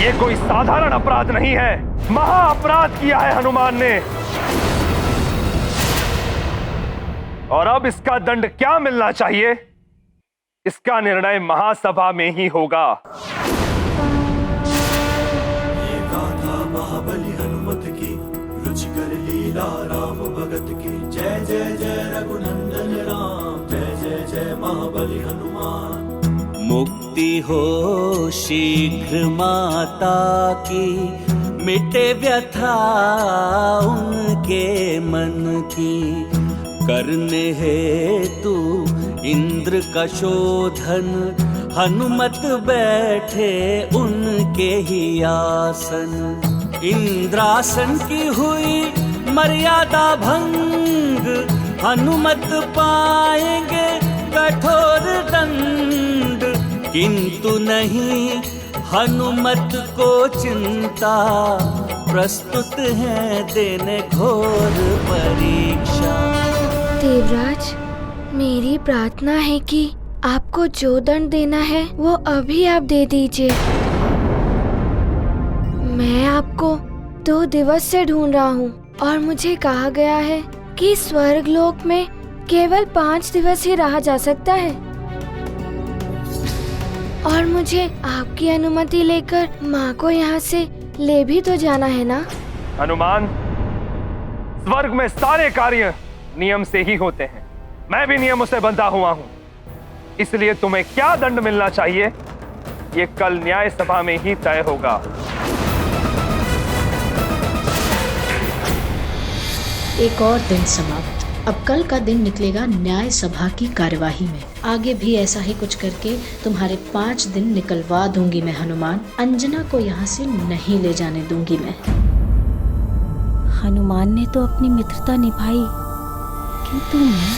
ये कोई साधारण अपराध नहीं है, महा अपराध किया है हनुमान ने। और अब इसका दंड क्या मिलना चाहिए, इसका निर्णय महासभा में ही होगा। ये गाथा महाबली हनुमत की, रुचिकर लीला राम भगत की। जय जय जय रघुनंदन राम, जय जय जय महाबली हनुमान। मुक्ति हो शीघ्र माता की, मिटे व्यथा उनके मन की। करने हेतु इंद्र का शोधन, हनुमत बैठे उनके ही आसन। इंद्रासन की हुई मर्यादा भंग, हनुमत पाएंगे कठोर दंड। किंतु नहीं हनुमत को चिंता, प्रस्तुत है देने घोर परीक्षा। देवराज, मेरी प्रार्थना है कि आपको जो दंड देना है वो अभी आप दे दीजिए। मैं आपको 2 दिवस से ढूंढ रहा हूँ और मुझे कहा गया है कि स्वर्ग लोक में केवल 5 दिवस ही रहा जा सकता है। और मुझे आपकी अनुमति लेकर माँ को यहाँ से ले भी तो जाना है ना। हनुमान, स्वर्ग में सारे कार्य नियम से ही होते हैं। मैं भी नियमों से बंधा हुआ हूँ, इसलिए तुम्हें क्या दंड मिलना चाहिए ये कल न्याय सभा में ही तय होगा। एक और दिन समाप्त। अब कल का दिन निकलेगा न्याय सभा की कार्यवाही में। आगे भी ऐसा ही कुछ करके तुम्हारे 5 दिन निकलवा दूंगी मैं हनुमान। अंजना को यहाँ से नहीं ले जाने दूंगी मैं। हनुमान ने तो अपनी मित्रता निभाई, किंतु मैं?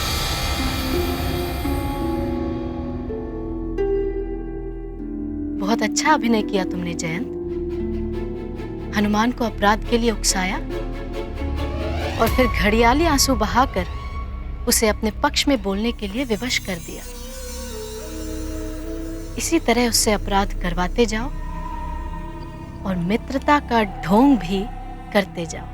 बहुत अच्छा अभिनय किया तुमने जयंत। हनुमान को अपराध के लिए उकसाया और फिर घड़ियाली आंसू बहाकर उसे अपने पक्ष में बोलने के लिए विवश कर दिया। इसी तरह उससे अपराध करवाते जाओ और मित्रता का ढोंग भी करते जाओ।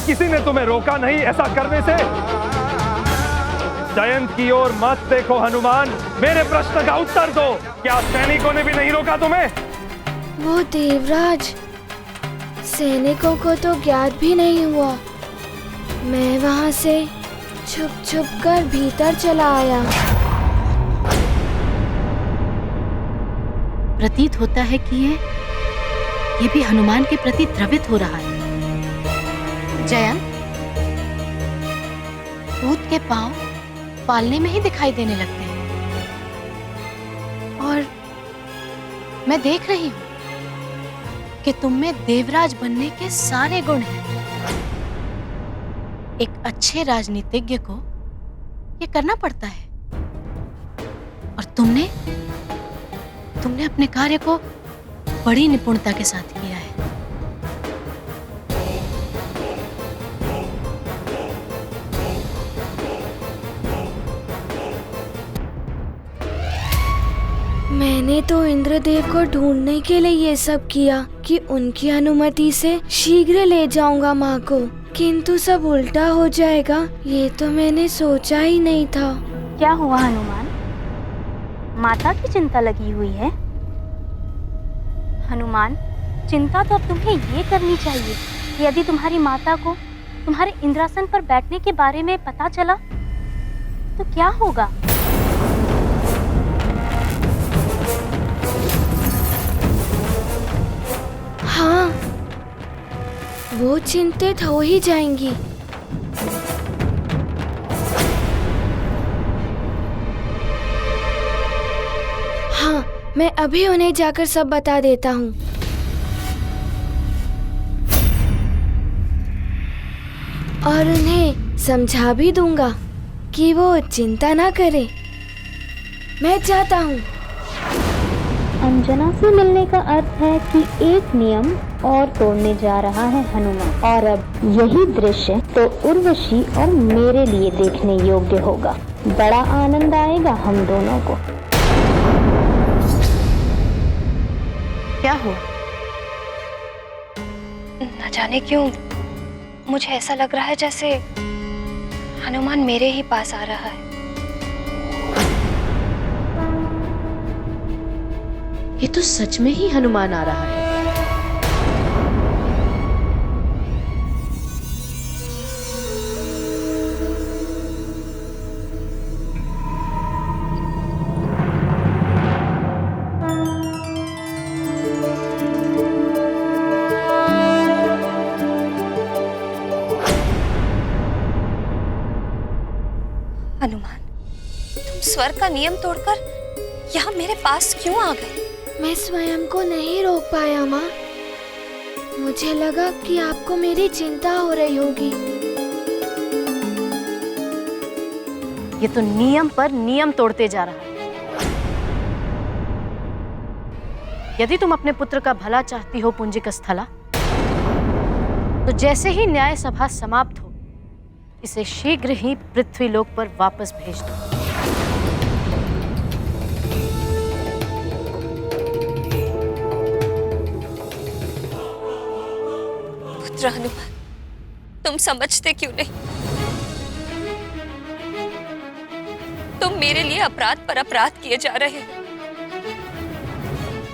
किसी ने तुम्हें रोका नहीं ऐसा करने से। जयंत की ओर मत देखो हनुमान, मेरे प्रश्न का उत्तर दो। क्या सैनिकों ने भी नहीं रोका तुम्हें? वो देवराज, सैनिकों को तो ज्ञात भी नहीं हुआ। मैं वहाँ से छुप छुप कर भीतर चला आया। प्रतीत होता है कि ये भी हनुमान के प्रति द्रवित हो रहा है। जयंत, भूत के पांव पालने में ही दिखाई देने लगते हैं और मैं देख रही हूँ कि तुम में देवराज बनने के सारे गुण हैं। एक अच्छे राजनीतिज्ञ को ये करना पड़ता है और तुमने अपने कार्य को बड़ी निपुणता के साथ किया है। मैंने तो इंद्रदेव को ढूंढने के लिए ये सब किया कि उनकी अनुमति से शीघ्र ले जाऊंगा माँ को, किंतु सब उल्टा हो जाएगा ये तो मैंने सोचा ही नहीं था। क्या हुआ हनुमान? माता की चिंता लगी हुई है। हनुमान, चिंता तो अब तुम्हें ये करनी चाहिए कि यदि तुम्हारी माता को तुम्हारे इंद्रासन पर बैठने के बारे में पता चला तो क्या होगा? हाँ, वो चिंतित हो ही जाएंगी। हाँ, मैं अभी उन्हें जाकर सब बता देता हूँ। और उन्हें समझा भी दूंगा कि वो चिंता ना करे। मैं चाहता हूँ। अंजना से मिलने का अर्थ है कि एक नियम और तोड़ने जा रहा है हनुमान, और अब यही दृश्य तो उर्वशी और मेरे लिए देखने योग्य होगा। बड़ा आनंद आएगा हम दोनों को। हुआ? न जाने क्यों मुझे ऐसा लग रहा है जैसे हनुमान मेरे ही पास आ रहा है। ये तो सच में ही हनुमान आ रहा है। हनुमान, तुम स्वर्ग का नियम तोड़कर यहाँ मेरे पास क्यों आ गए? मैं स्वयं को नहीं रोक पाया माँ। मुझे लगा कि आपको मेरी चिंता हो रही होगी। ये तो नियम पर नियम तोड़ते जा रहा है। यदि तुम अपने पुत्र का भला चाहती हो पुंजिक स्थला, तो जैसे ही न्याय सभा समाप्त हो, इसे शीघ्र ही पृथ्वीलोक पर वापस भेज दो। पुत्र हनुमान, तुम समझते क्यों नहीं? तुम मेरे लिए अपराध पर अपराध किए जा रहे हो।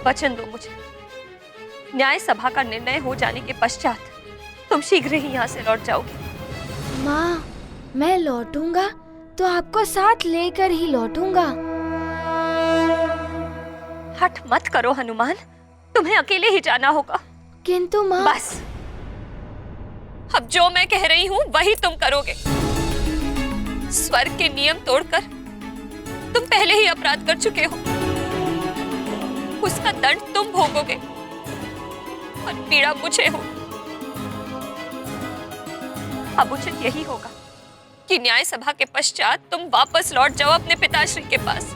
वचन दो मुझे, न्याय सभा का निर्णय हो जाने के पश्चात तुम शीघ्र ही यहाँ से लौट जाओगे। माँ, मैं लौटूंगा तो आपको साथ लेकर ही लौटूंगा। हठ मत करो हनुमान, तुम्हें अकेले ही जाना होगा। किंतु माँ, बस अब जो मैं कह रही हूँ वही तुम करोगे। स्वर्ग के नियम तोड़कर तुम पहले ही अपराध कर चुके हो, उसका दंड तुम भोगोगे और पीड़ा मुझे हो। अब उचित यही होगा कि न्याय सभा के पश्चात तुम वापस लौट जाओ अपने पिताश्री के पास।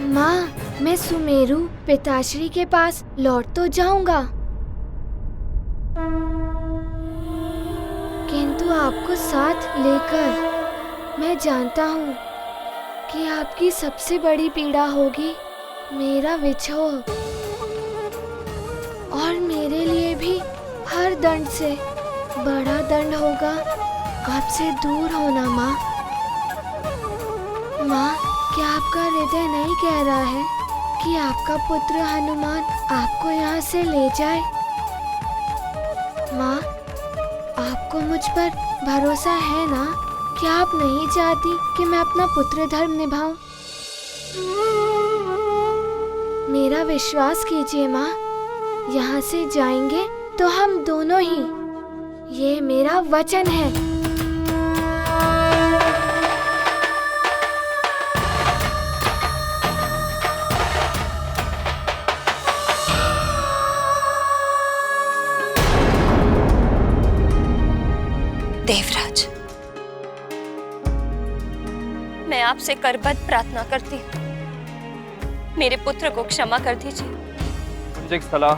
माँ, मैं सुमेरु पिताश्री के पास लौट तो जाऊंगा, किंतु आपको साथ लेकर मैं जानता हूँ कि आपकी सबसे बड़ी पीड़ा होगी मेरा विछोह, और मेरे लिए भी हर दंड से बड़ा दंड होगा आपसे दूर होना। माँ, माँ, क्या आपका हृदय नहीं कह रहा है कि आपका पुत्र हनुमान आपको यहाँ से ले जाए? माँ, आपको मुझ पर भरोसा है ना? क्या आप नहीं चाहती कि मैं अपना पुत्र धर्म निभाऊं? मेरा विश्वास कीजिए माँ, यहाँ से जाएंगे तो हम दोनों ही, ये मेरा वचन है। देवराज, मैं आपसे करबद्ध प्रार्थना करती हूँ, मेरे पुत्र को क्षमा कर दीजिए। पुंजिक स्थला,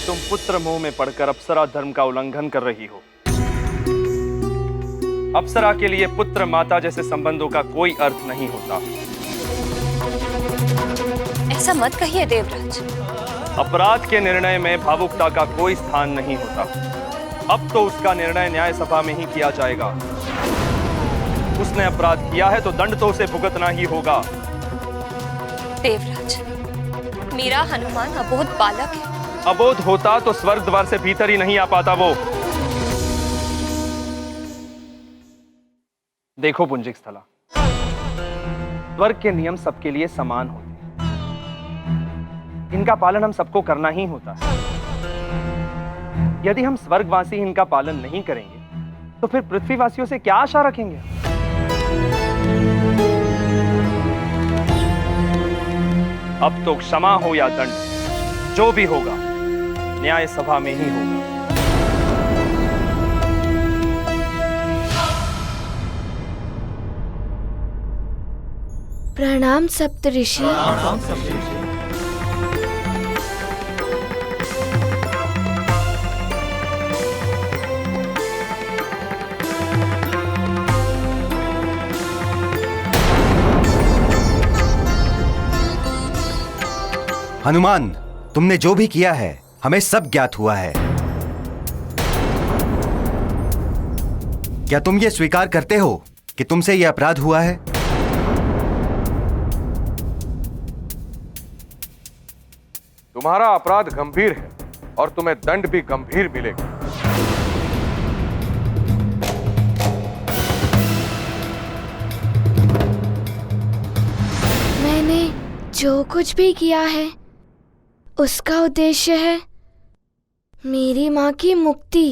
तुम पुत्र मोह में पड़कर अप्सरा धर्म का उल्लंघन कर रही हो। अप्सरा के लिए पुत्र माता जैसे संबंधों का कोई अर्थ नहीं होता। ऐसा मत कहिए देवराज। अपराध के निर्णय में भावुकता का कोई स्थान नहीं होता। अब तो उसका निर्णय न्याय सभा में ही किया जाएगा। उसने अपराध किया है तो दंड तो उसे भुगतना ही होगा। देवराज, मेरा हनुमान अबोध बालक है। अबोध होता तो स्वर्ग द्वार से भीतर ही नहीं आ पाता वो। देखो पुंजिक स्थला, स्वर्ग के नियम सबके लिए समान होते हैं। इनका पालन हम सबको करना ही होता है। यदि हम स्वर्गवासी इनका पालन नहीं करेंगे तो फिर पृथ्वीवासियों से क्या आशा रखेंगे? अब तो क्षमा हो या दंड, जो भी होगा न्याय सभा में ही होगा। प्रणाम सप्तऋषि। हनुमान, तुमने जो भी किया है हमें सब ज्ञात हुआ है। क्या तुम ये स्वीकार करते हो कि तुमसे यह अपराध हुआ है? तुम्हारा अपराध गंभीर है और तुम्हें दंड भी गंभीर मिलेगा। मैंने जो कुछ भी किया है उसका उद्देश्य है मेरी माँ की मुक्ति।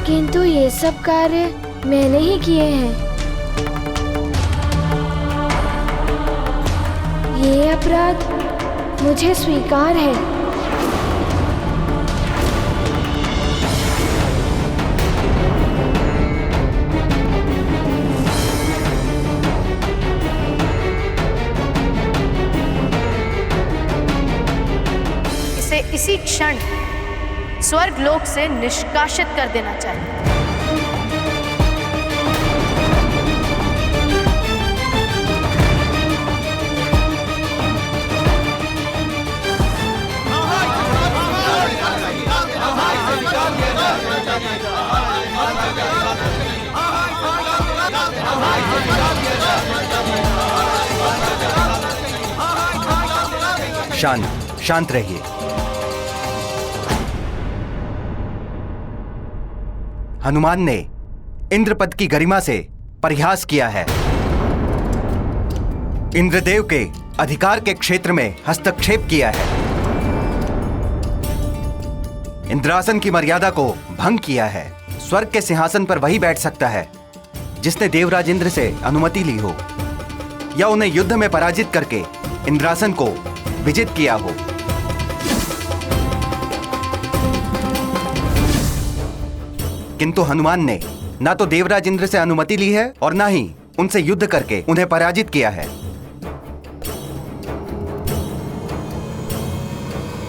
किंतु ये सब कार्य मैंने ही किए हैं। ये अपराध मुझे स्वीकार है। इसे इसी क्षण स्वर्ग लोक से निष्कासित कर देना चाहिए। शांत रहिए। हनुमान ने इंद्रपद की गरिमा से परिहास किया है। इंद्रदेव के अधिकार के क्षेत्र में हस्तक्षेप किया है। इंद्रासन की मर्यादा को भंग किया है। स्वर्ग के सिंहासन पर वही बैठ सकता है जिसने देवराज इंद्र से अनुमति ली हो या उन्हें युद्ध में पराजित करके इंद्रासन को विजित किया हो। किंतु हनुमान ने ना तो देवराज इंद्र से अनुमति ली है और ना ही उनसे युद्ध करके उन्हें पराजित किया है।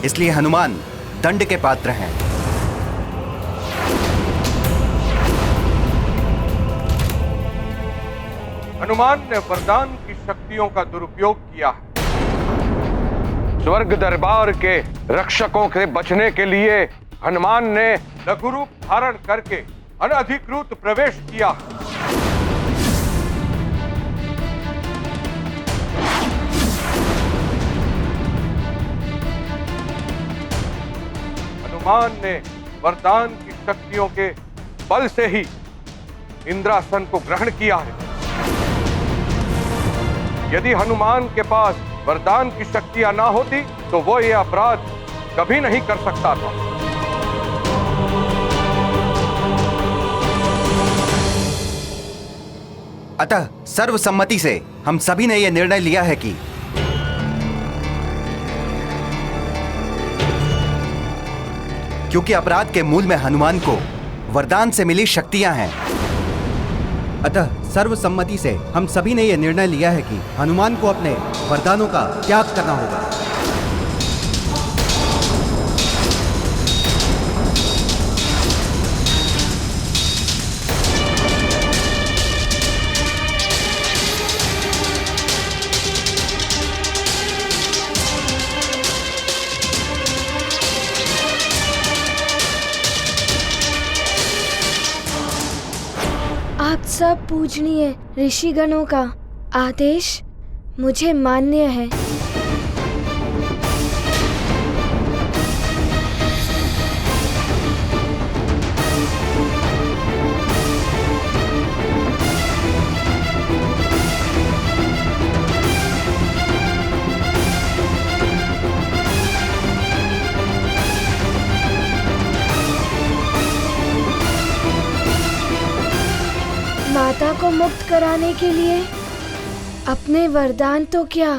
इसलिए हनुमान दंड के पात्र हैं। हनुमान ने वरदान की शक्तियों का दुरुपयोग किया है। स्वर्ग दरबार के रक्षकों से बचने के लिए हनुमान ने लघु रूप धारण करके अनधिकृत प्रवेश किया। हनुमान ने वरदान की शक्तियों के बल से ही इंद्रासन को ग्रहण किया है। यदि हनुमान के पास वरदान की शक्तियां ना होती तो वो ये अपराध कभी नहीं कर सकता था। अतः सर्वसम्मति से हम सभी ने यह निर्णय लिया है कि क्योंकि अपराध के मूल में हनुमान को वरदान से मिली शक्तियां हैं, अतः सर्वसम्मति से हम सभी ने यह निर्णय लिया है कि हनुमान को अपने वरदानों का त्याग करना होगा। आप सब पूजनीय ऋषिगणों का आदेश मुझे मान्य है। माता को मुक्त कराने के लिए अपने वरदान तो क्या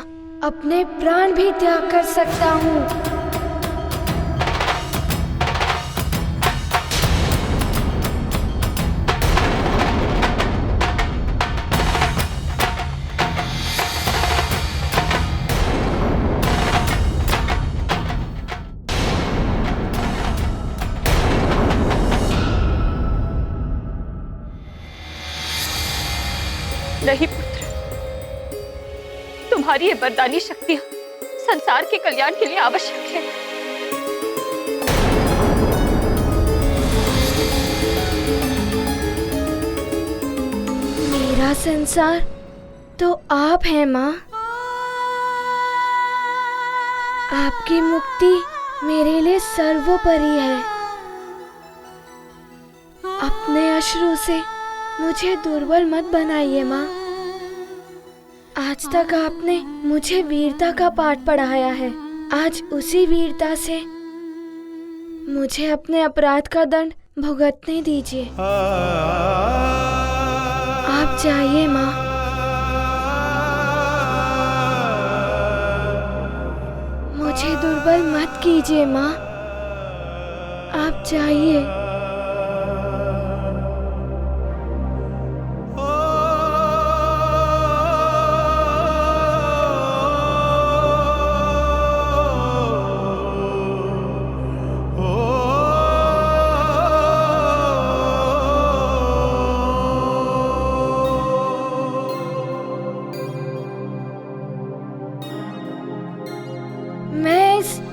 अपने प्राण भी त्याग कर सकता हूँ। नहीं पुत्र, तुम्हारी ये वरदानी शक्तियां संसार के कल्याण के लिए आवश्यक है। मेरा संसार तो आप हैं माँ। आपकी मुक्ति मेरे लिए सर्वोपरि है। अपने अश्रु से मुझे दुर्बल मत बनाइए माँ। आज तक आपने मुझे वीरता का पाठ पढ़ाया है। आज उसी वीरता से मुझे अपने अपराध का दंड भुगतने दीजिए। आप जाइए माँ। मुझे दुर्बल मत कीजिए माँ। आप जाइए।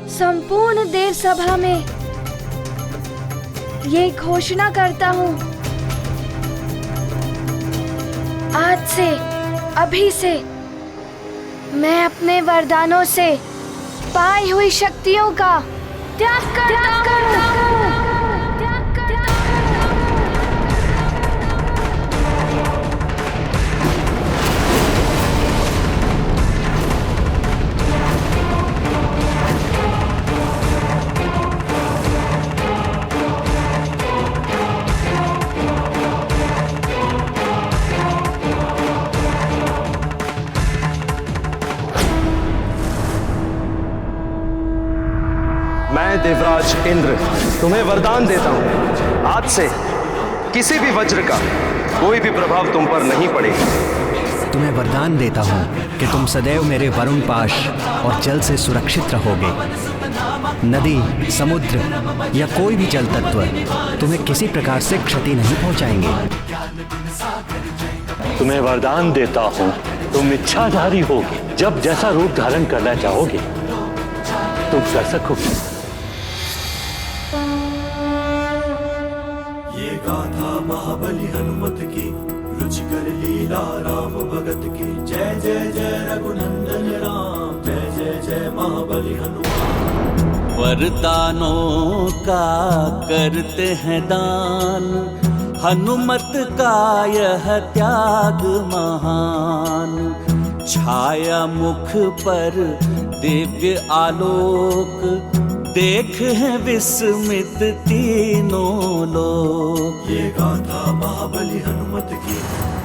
संपूर्ण देव सभा में ये घोषणा करता हूँ, आज से, अभी से मैं अपने वरदानों से पाई हुई शक्तियों का त्याग करता हूँ। मैं देवराज इंद्र तुम्हें वरदान देता हूँ, आज से किसी भी वज्र का कोई भी प्रभाव तुम पर नहीं पड़ेगा। तुम्हें वरदान देता हूँ कि तुम सदैव मेरे वरुण पाश और जल से सुरक्षित रहोगे। नदी, समुद्र या कोई भी जल तत्व तुम्हें किसी प्रकार से क्षति नहीं पहुँचाएंगे। तुम्हें वरदान देता हूँ, तुम इच्छाधारी होगे। जब जैसा रूप धारण करना चाहोगे तुम कर सकोगे। ये गाथा महाबली हनुमत की, रुचिकर लीला राम भगत की। जय जय जय रघुनंदन राम, जय जय जय महाबली हनुमान। वरदानों का करते हैं दान, हनुमत का यह त्याग महान। छाया मुख पर दिव्य आलोक, देख है विस्मित तीनों लोग। ये गाथा महाबली हनुमत की,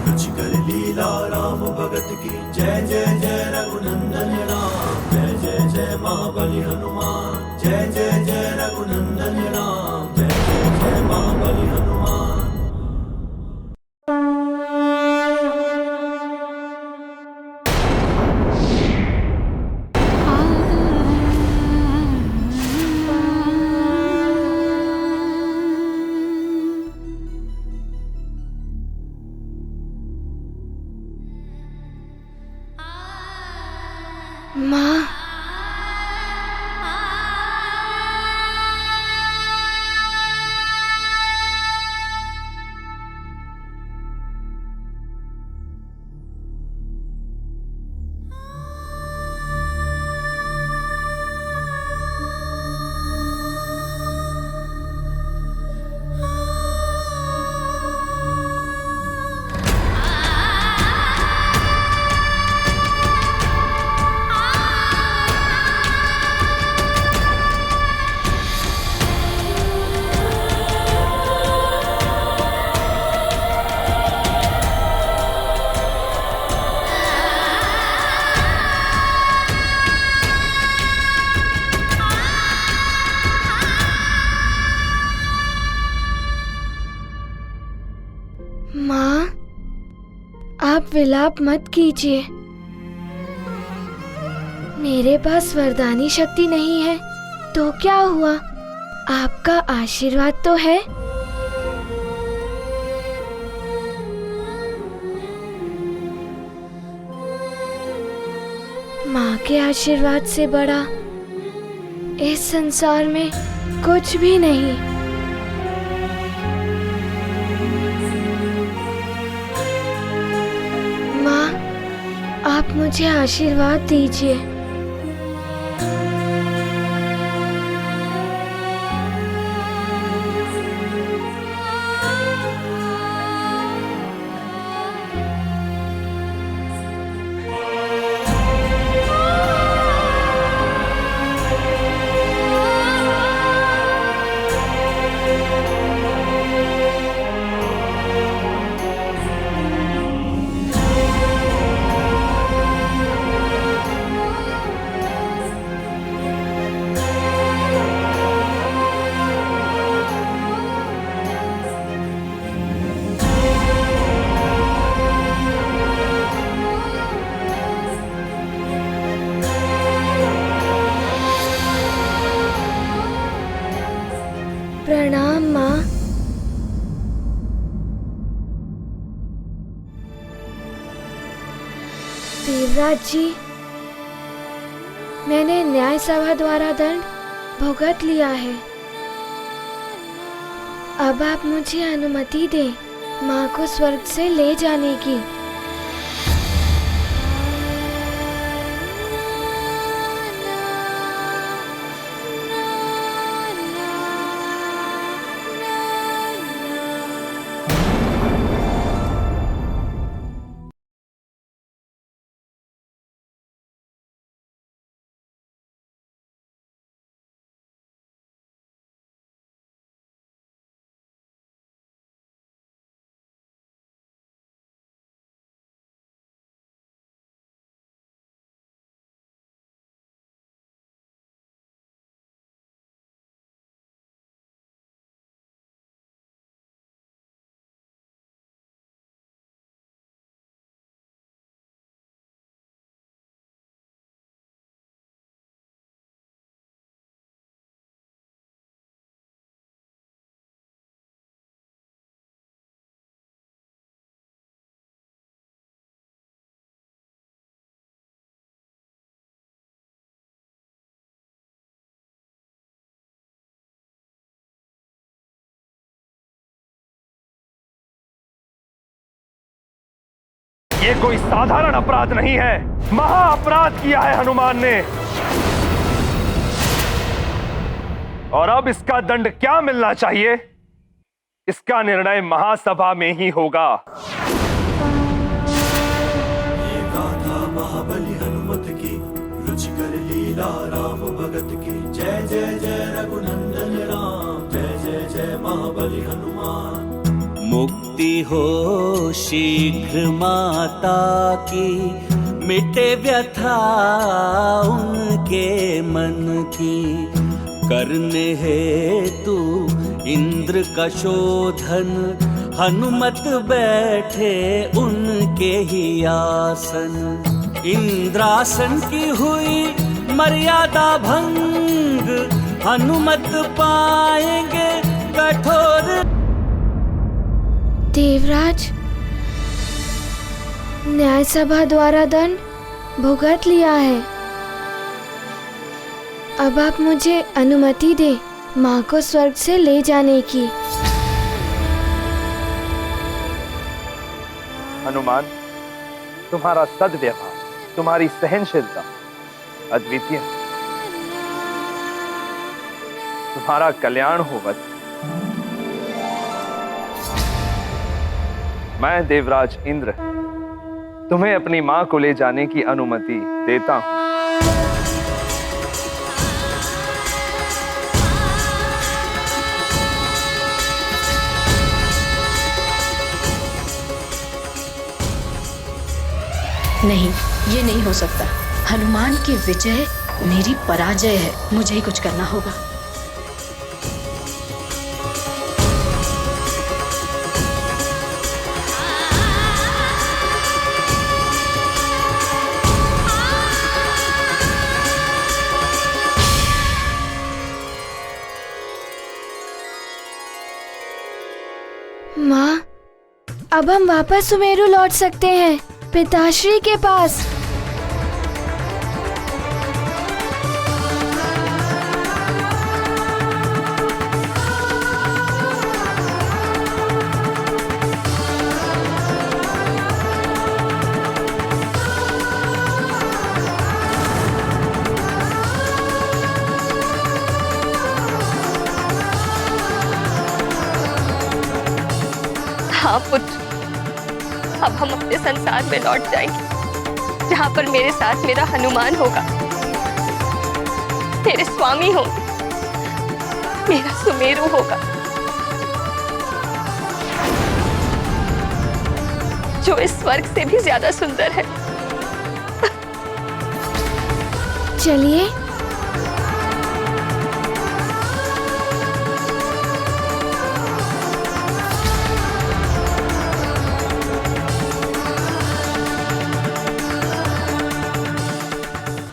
रुचिकर लीला राम भगत की। जय जय जय रघुनंदन राम, जय जय जय महाबली हनुमान। जय जय जय रघुनंदन राम, जय जय जय महाबली हनुमान। माँ, माँ, आप विलाप मत कीजिए। मेरे पास वरदानी शक्ति नहीं है तो क्या हुआ, आपका आशीर्वाद तो है। माँ के आशीर्वाद से बड़ा इस संसार में कुछ भी नहीं। माँ, आप मुझे आशीर्वाद दीजिए। प्रणाम माँ। देवराज जी, मैंने न्याय सभा द्वारा दंड भुगत लिया है। अब आप मुझे अनुमति दें माँ को स्वर्ग से ले जाने की। ये कोई साधारण अपराध नहीं है, महा अपराध किया है हनुमान ने। और अब इसका दंड क्या मिलना चाहिए, इसका निर्णय महासभा में ही होगा। ये गाथा महाबली हनुमत की, रुचिकर लीला राम भगत की। जय जय जय रघुनंदन राम, जय जय जय महाबली हनुमान। मुक्ति हो शीघ्र माता की, मिटे व्यथा उनके मन की। करने हेतु इंद्र का शोधन, हनुमत बैठे उनके ही आसन। इंद्रासन की हुई मर्यादा भंग, हनुमत पाएंगे कठोर। देवराज, न्याय सभा द्वारा दंड भुगत लिया है। अब आप मुझे अनुमति दें माँ को स्वर्ग से ले जाने की। हनुमान, तुम्हारा सद्व्यवहार, तुम्हारी सहनशीलता अद्वितीय है। तुम्हारा कल्याण हो वत्स। मैं देवराज इंद्र तुम्हें अपनी मां को ले जाने की अनुमति देता हूं। नहीं, ये नहीं हो सकता। हनुमान की विजय मेरी पराजय है। मुझे ही कुछ करना होगा। माँ, अब हम वापस सुमेरु लौट सकते हैं, पिताश्री के पास। पुत्र, अब हम अपने संसार में लौट जाएंगे, जहाँ पर मेरे साथ मेरा हनुमान होगा, मेरे स्वामी होंगे, मेरा सुमेरु होगा, जो इस स्वर्ग से भी ज्यादा सुंदर है। चलिए।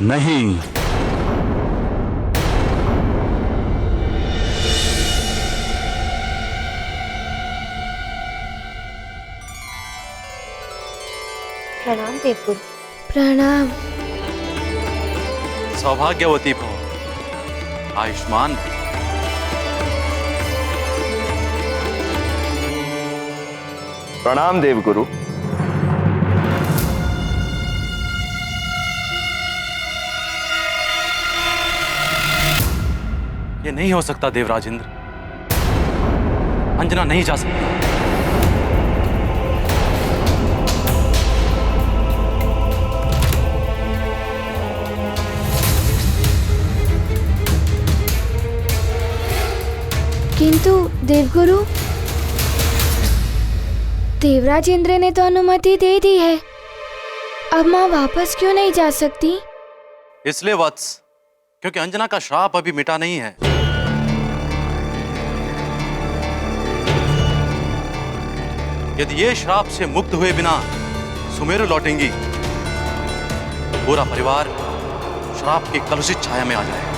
नहीं, प्रणाम देवगुरु। प्रणाम। सौभाग्यवती भव, आयुष्मान भव। प्रणाम देवगुरु। ये नहीं हो सकता देवराज इंद्र, अंजना नहीं जा सकती। किंतु देवगुरु, देवराज इंद्र ने तो अनुमति दे दी है, अब माँ वापस क्यों नहीं जा सकती? इसलिए वत्स, क्योंकि अंजना का श्राप अभी मिटा नहीं है। यदि ये श्राप से मुक्त हुए बिना सुमेरु लौटेंगी, पूरा परिवार श्राप की कलुषित छाया में आ जाएगा।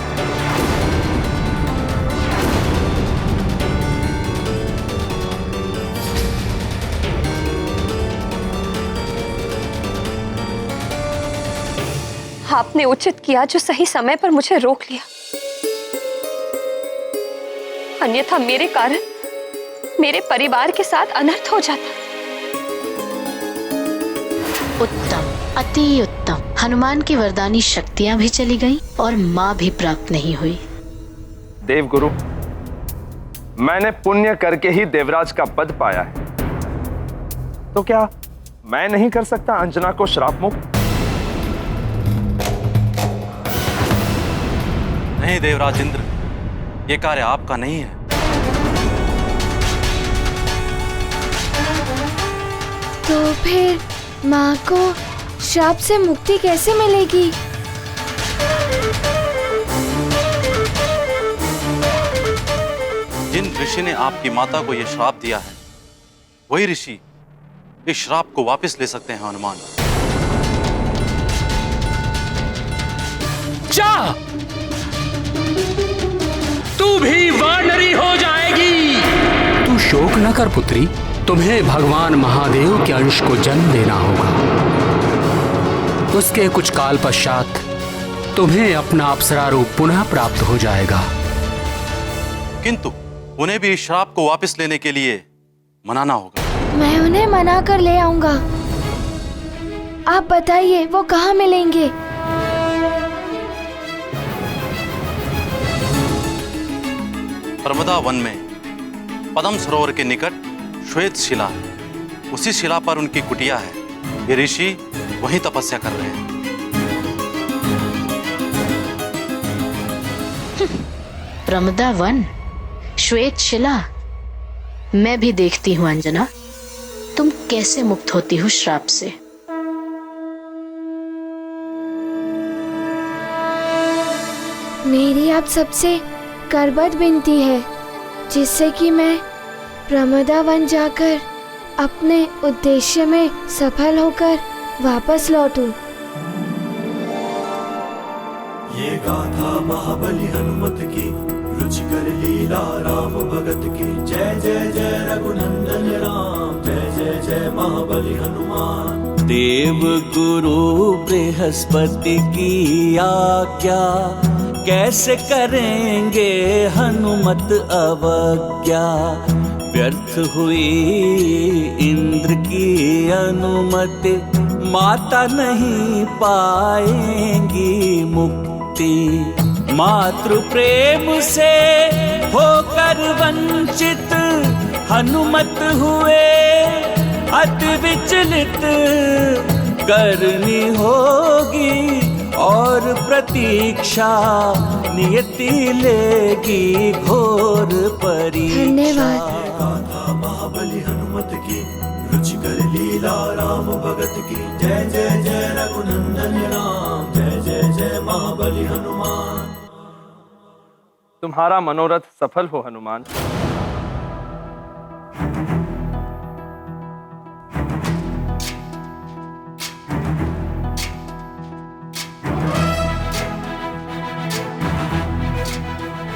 आपने उचित किया जो सही समय पर मुझे रोक लिया, अन्यथा मेरे कारण मेरे परिवार के साथ अनर्थ हो जाता। उत्तम, अति उत्तम। हनुमान की वरदानी शक्तियां भी चली गईं और माँ भी प्राप्त नहीं हुई। देवगुरु, मैंने पुण्य करके ही देवराज का पद पाया है, तो क्या मैं नहीं कर सकता अंजना को श्राप मुक्त? नहीं देवराज इंद्र, ये कार्य आपका नहीं है। तो फिर माँ को श्राप से मुक्ति कैसे मिलेगी? जिन ऋषि ने आपकी माता को यह श्राप दिया है, वही ऋषि इस श्राप को वापस ले सकते हैं हनुमान। जा, तू भी वानरी हो जाएगी। तू शोक न कर पुत्री, तुम्हें भगवान महादेव के अंश को जन्म देना होगा। उसके कुछ काल पश्चात तुम्हें अपना अप्सरा रूप पुनः प्राप्त हो जाएगा। किंतु उन्हें भी इस श्राप को वापस लेने के लिए मनाना होगा। मैं उन्हें मना कर ले आऊंगा। आप बताइए वो कहाँ मिलेंगे? प्रमदा वन में पद्म सरोवर के निकट श्वेत शिला, उसी शिला पर उनकी कुटिया है। ये ऋषि वहीं तपस्या कर रहे हैं। प्रमदा वन, श्वेत शिला। मैं भी देखती हूँ अंजना, तुम कैसे मुक्त होती हो श्राप से। मेरी आप सबसे करबद्ध विनती है, जिससे कि मैं प्रमदा वन जाकर अपने उद्देश्य में सफल होकर वापस लौटूं। ये गाथा महाबली हनुमत की, रुचिकर लीला राम भगत की। जय जय जय रघुनंदन राम, जय जय जय महाबली हनुमान। देव गुरु बृहस्पति की आज्ञा, कैसे करेंगे हनुमत अवज्ञा। व्यर्थ हुई इंद्र की अनुमति, माता नहीं पाएंगी मुक्ति। मातृ प्रेम से होकर वंचित हनुमत हुए अति विचलित, करनी होगी और प्रतीक्षा, नियति लेगी घोर परीक्षा। धन्यवाद। गाथा महाबली हनुमत की, रुचिकर लीला राम भगत की। जय जय जय रघुनंदन राम, जय जय जय महाबली हनुमान। तुम्हारा मनोरथ सफल हो हनुमान।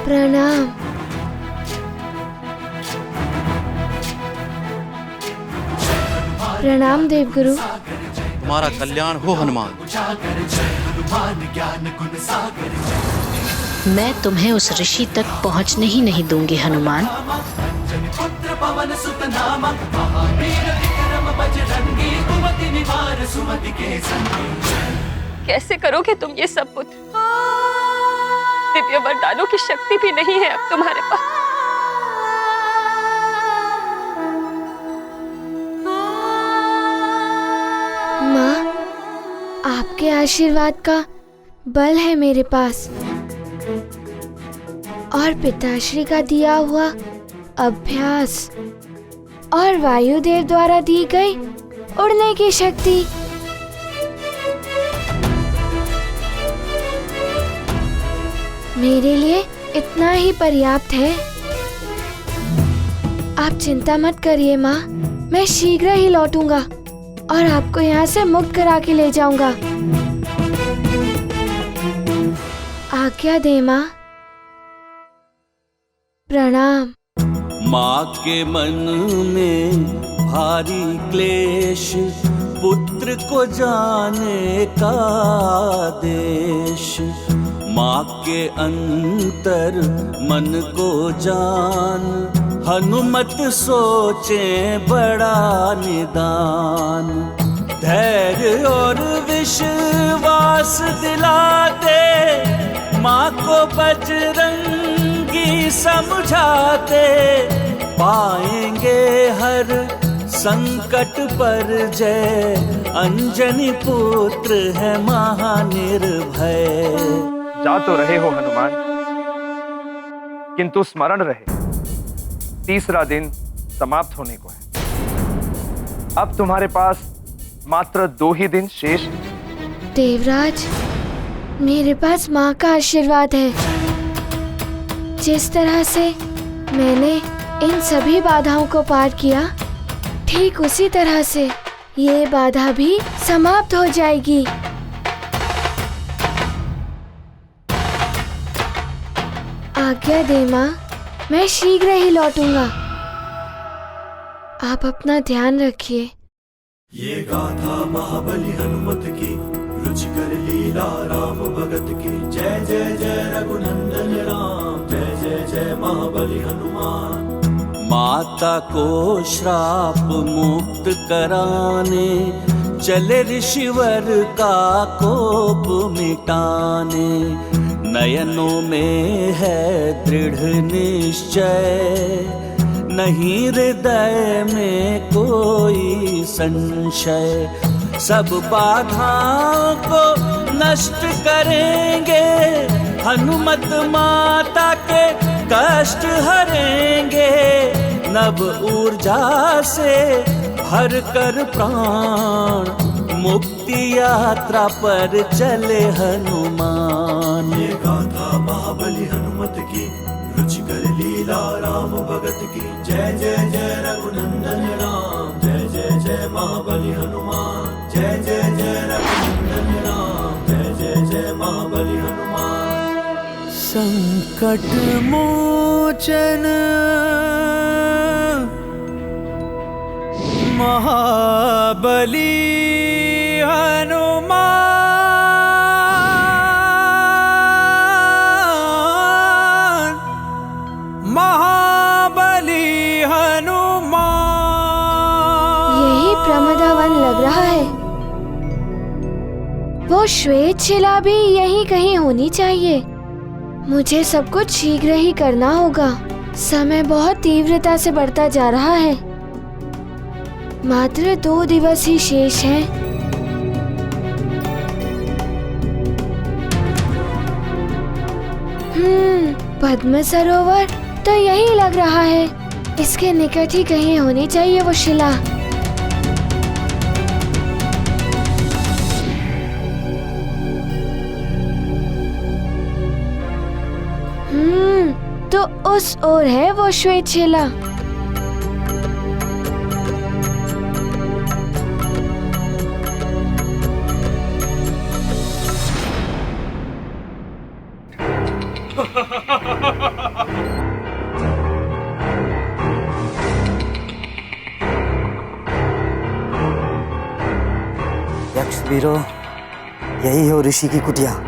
प्रणाम। प्रणाम देवगुरु। तुम्हारा कल्याण हो हनुमान। मैं तुम्हें उस ऋषि तक पहुंचने ही नहीं दूंगी हनुमान। कैसे करोगे तुम ये सब पुत्र? दिव्य वरदानों की शक्ति भी नहीं है अब तुम्हारे पास। माँ, आपके आशीर्वाद का बल है मेरे पास, और पिताश्री का दिया हुआ अभ्यास, और वायुदेव द्वारा दी गई उड़ने की शक्ति। मेरे लिए इतना ही पर्याप्त है। आप चिंता मत करिए माँ, मैं शीघ्र ही लौटूंगा और आपको यहाँ से मुक्त करा के ले जाऊंगा। आज्ञा दे माँ। प्रणाम। माँ के मन में भारी क्लेश, पुत्र को जाने का देश। माँ के अंतर मन को जान, हनुमत सोचे बड़ा निदान। धैर्य और विश्वास दिलाते, माँ को बजरंगी समझाते। पाएंगे हर संकट पर जय, अंजनी पुत्र है महानिर्भय। जा तो रहे हो हनुमान, किंतु स्मरण रहे, तीसरा दिन समाप्त होने को है। अब तुम्हारे पास मात्र 2 ही दिन शेष। देवराज, मेरे पास माँ का आशीर्वाद है। जिस तरह से मैंने इन सभी बाधाओं को पार किया, ठीक उसी तरह से ये बाधा भी समाप्त हो जाएगी। आज्ञा दे माँ, मैं शीघ्र ही लौटूंगा। आप अपना ध्यान रखिए। ये गाथा महाबली हनुमत की, रुचिकर लीला राम भगत की। जय जय जय रघुनंदन राम, जय जय जय महाबली हनुमान। माता को श्राप मुक्त कराने, चले ऋषिवर का कोप मिटाने। नयनों में है दृढ़ निश्चय, नहीं हृदय में कोई संशय। सब बाधाओं को नष्ट करेंगे, हनुमत माता के कष्ट हरेंगे। नव ऊर्जा से भर कर प्राण, मुक्ति यात्रा पर चले हनुमान। ये गाथा महाबली हनुमत की, रुचिकर लीला राम भगत की। जय जय जय रघुनंदन राम, जय जय जय महाबली हनुमान। जय जय जय रघुनंदन राम, जय जय जय महाबली हनुमान। संकट मोचन महाबली हनुमान, महाबली हनुमान। यही प्रमदावन लग रहा है। वो श्वेत शिला भी यहीं कहीं होनी चाहिए। मुझे सब कुछ शीघ्र ही करना होगा। समय बहुत तीव्रता से बढ़ता जा रहा है। मात्र 2 दिवस ही शेष हैं। पद्म सरोवर तो यही लग रहा है। इसके निकट ही कहीं होनी चाहिए वो शिला। तो उस ओर है वो श्वेत शिला। यक्ष वीरो, यही हो ऋषि की कुटिया।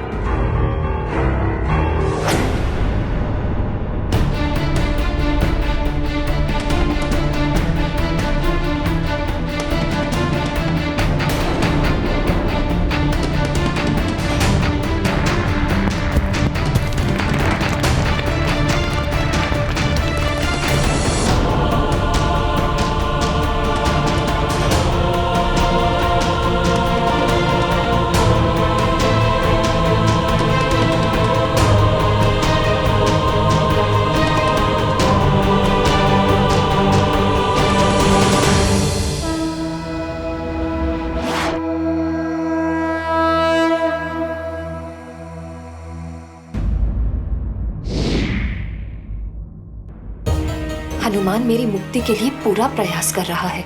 हनुमान मेरी मुक्ति के लिए पूरा प्रयास कर रहा है,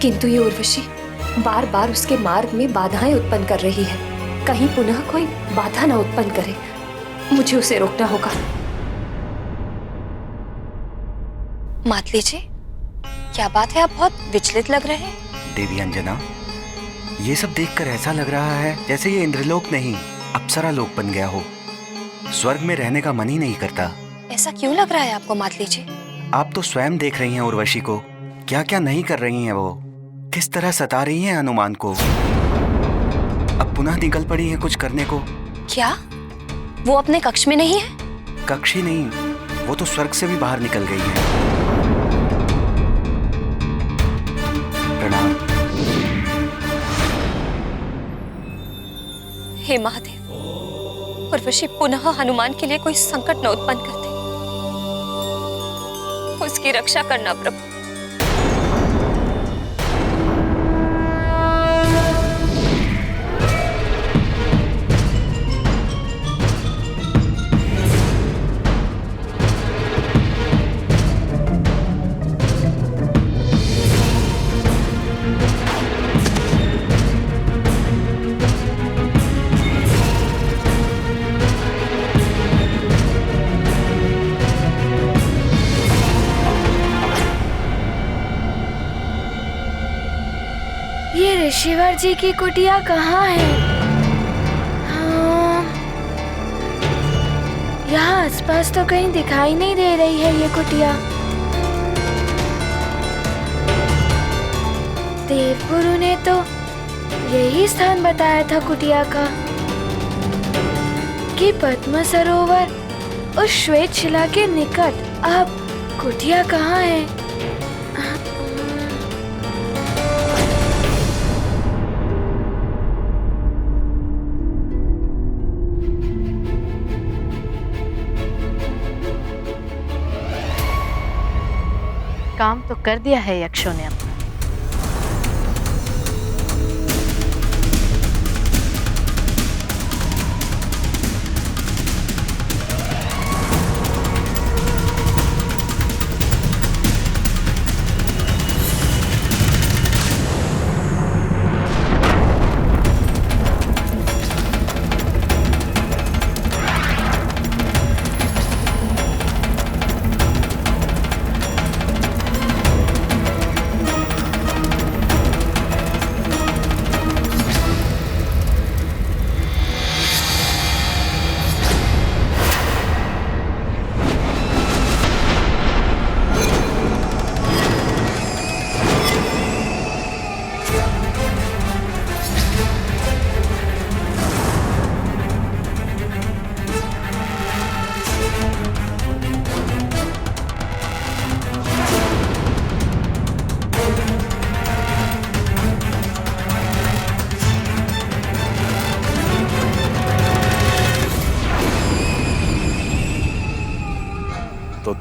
किंतु ये उर्वशी बार बार उसके मार्ग में बाधाएं उत्पन्न कर रही है। कहीं पुनः कोई बाधा न उत्पन्न करे, मुझे उसे रोकना होगा। मातली जी, क्या बात है, आप बहुत विचलित लग रहे हैं। देवी अंजना, ये सब देखकर ऐसा लग रहा है जैसे ये इंद्रलोक नहीं अप्सरा लोक बन गया हो। स्वर्ग में रहने का मन ही नहीं करता। ऐसा क्यों लग रहा है आपको मातली जी? आप तो स्वयं देख रही हैं उर्वशी को, क्या क्या नहीं कर रही हैं वो, किस तरह सता रही हैं हनुमान को। अब पुनः निकल पड़ी हैं कुछ करने को। क्या वो अपने कक्ष में नहीं है? कक्ष ही नहीं, वो तो स्वर्ग से भी बाहर निकल गई है। प्रणाम। हे महादेव, उर्वशी पुनः हनुमान के लिए कोई संकट न उत्पन्न करते। उसकी रक्षा करना प्रभु। ऋषिवर जी की कुटिया कहाँ है? हाँ, यहाँ आसपास तो कहीं दिखाई नहीं दे रही है ये कुटिया। देवगुरु ने तो यही स्थान बताया था कुटिया का, कि पद्म सरोवर उस श्वेत शिला के निकट। अब कुटिया कहाँ है? काम तो कर दिया है यक्षों ने अपना।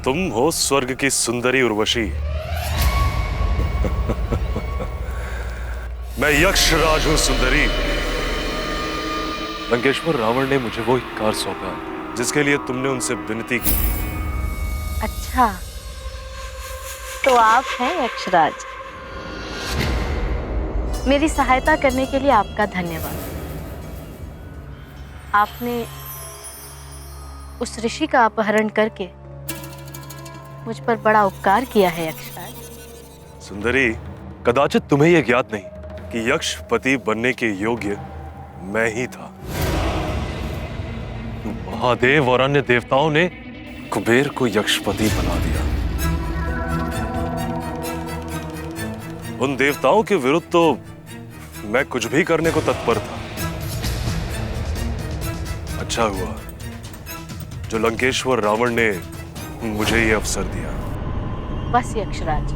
तुम हो स्वर्ग की सुंदरी उर्वशी। मैं यक्षराज हूं सुंदरी। लंकेश्वर रावण ने मुझे वो एक कार सौंपा जिसके लिए तुमने उनसे विनती की थी। अच्छा, तो आप हैं यक्षराज। मेरी सहायता करने के लिए आपका धन्यवाद। आपने उस ऋषि का अपहरण करके मुझ पर बड़ा उपकार किया है यक्षराज। सुंदरी, कदाचित तुम्हें यह ज्ञात नहीं कि यक्षपति बनने के योग्य मैं ही था। महादेव और अन्य देवताओं ने कुबेर को यक्षपति बना दिया। उन देवताओं के विरुद्ध तो मैं कुछ भी करने को तत्पर था। अच्छा हुआ जो लंकेश्वर रावण ने मुझे ये अवसर दिया। बस यक्षराज,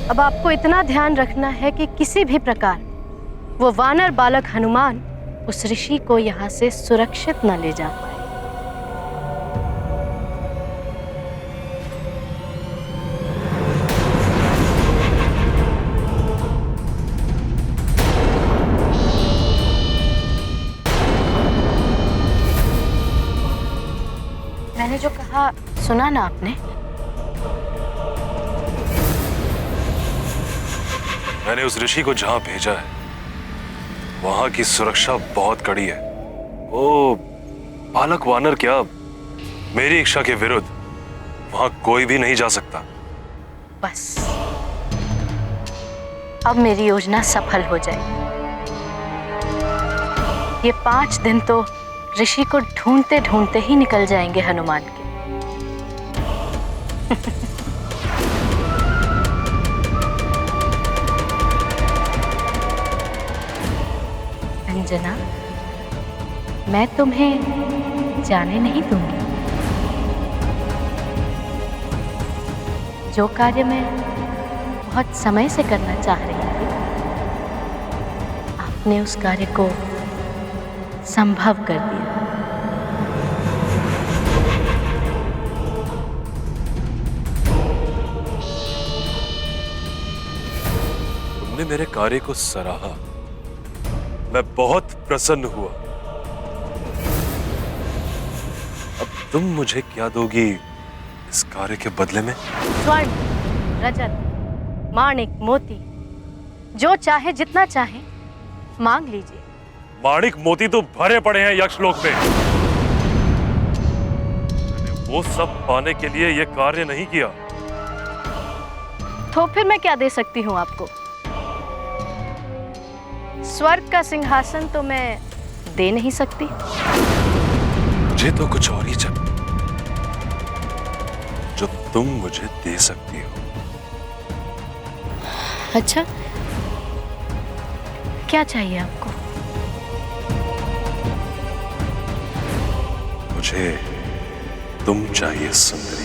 अब आपको इतना ध्यान रखना है कि किसी भी प्रकार वो वानर बालक हनुमान उस ऋषि को यहाँ से सुरक्षित न ले जा पाए। मैंने जो कहा सुना ना आपने? मैंने उस ऋषि को जहां भेजा है वहां की सुरक्षा बहुत कड़ी है। वो बालक वानर क्या, मेरी इच्छा के विरुद्ध वहां कोई भी नहीं जा सकता। बस अब मेरी योजना सफल हो जाएगी। ये 5 दिन तो ऋषि को ढूंढते ढूंढते ही निकल जाएंगे हनुमान के। अंजना, मैं तुम्हें जाने नहीं दूंगी। जो कार्य मैं बहुत समय से करना चाह रही थी, आपने उस कार्य को संभव कर दिया। तुमने मेरे कार्य को सराहा, मैं बहुत प्रसन्न हुआ। अब तुम मुझे क्या दोगी इस कार्य के बदले में? स्वर्ण, रजत, माणिक, मोती, जो चाहे जितना चाहे मांग लीजिए। माणिक मोती तो भरे पड़े हैं यक्षलोक में। मैंने वो सब पाने के लिए यह कार्य नहीं किया। तो फिर मैं क्या दे सकती हूँ आपको? स्वर्ग का सिंहासन तो मैं दे नहीं सकती। मुझे तो कुछ और ही चाहिए जो तुम मुझे दे सकती हो। अच्छा, क्या चाहिए आपको? मुझे तुम चाहिए सुंदरी।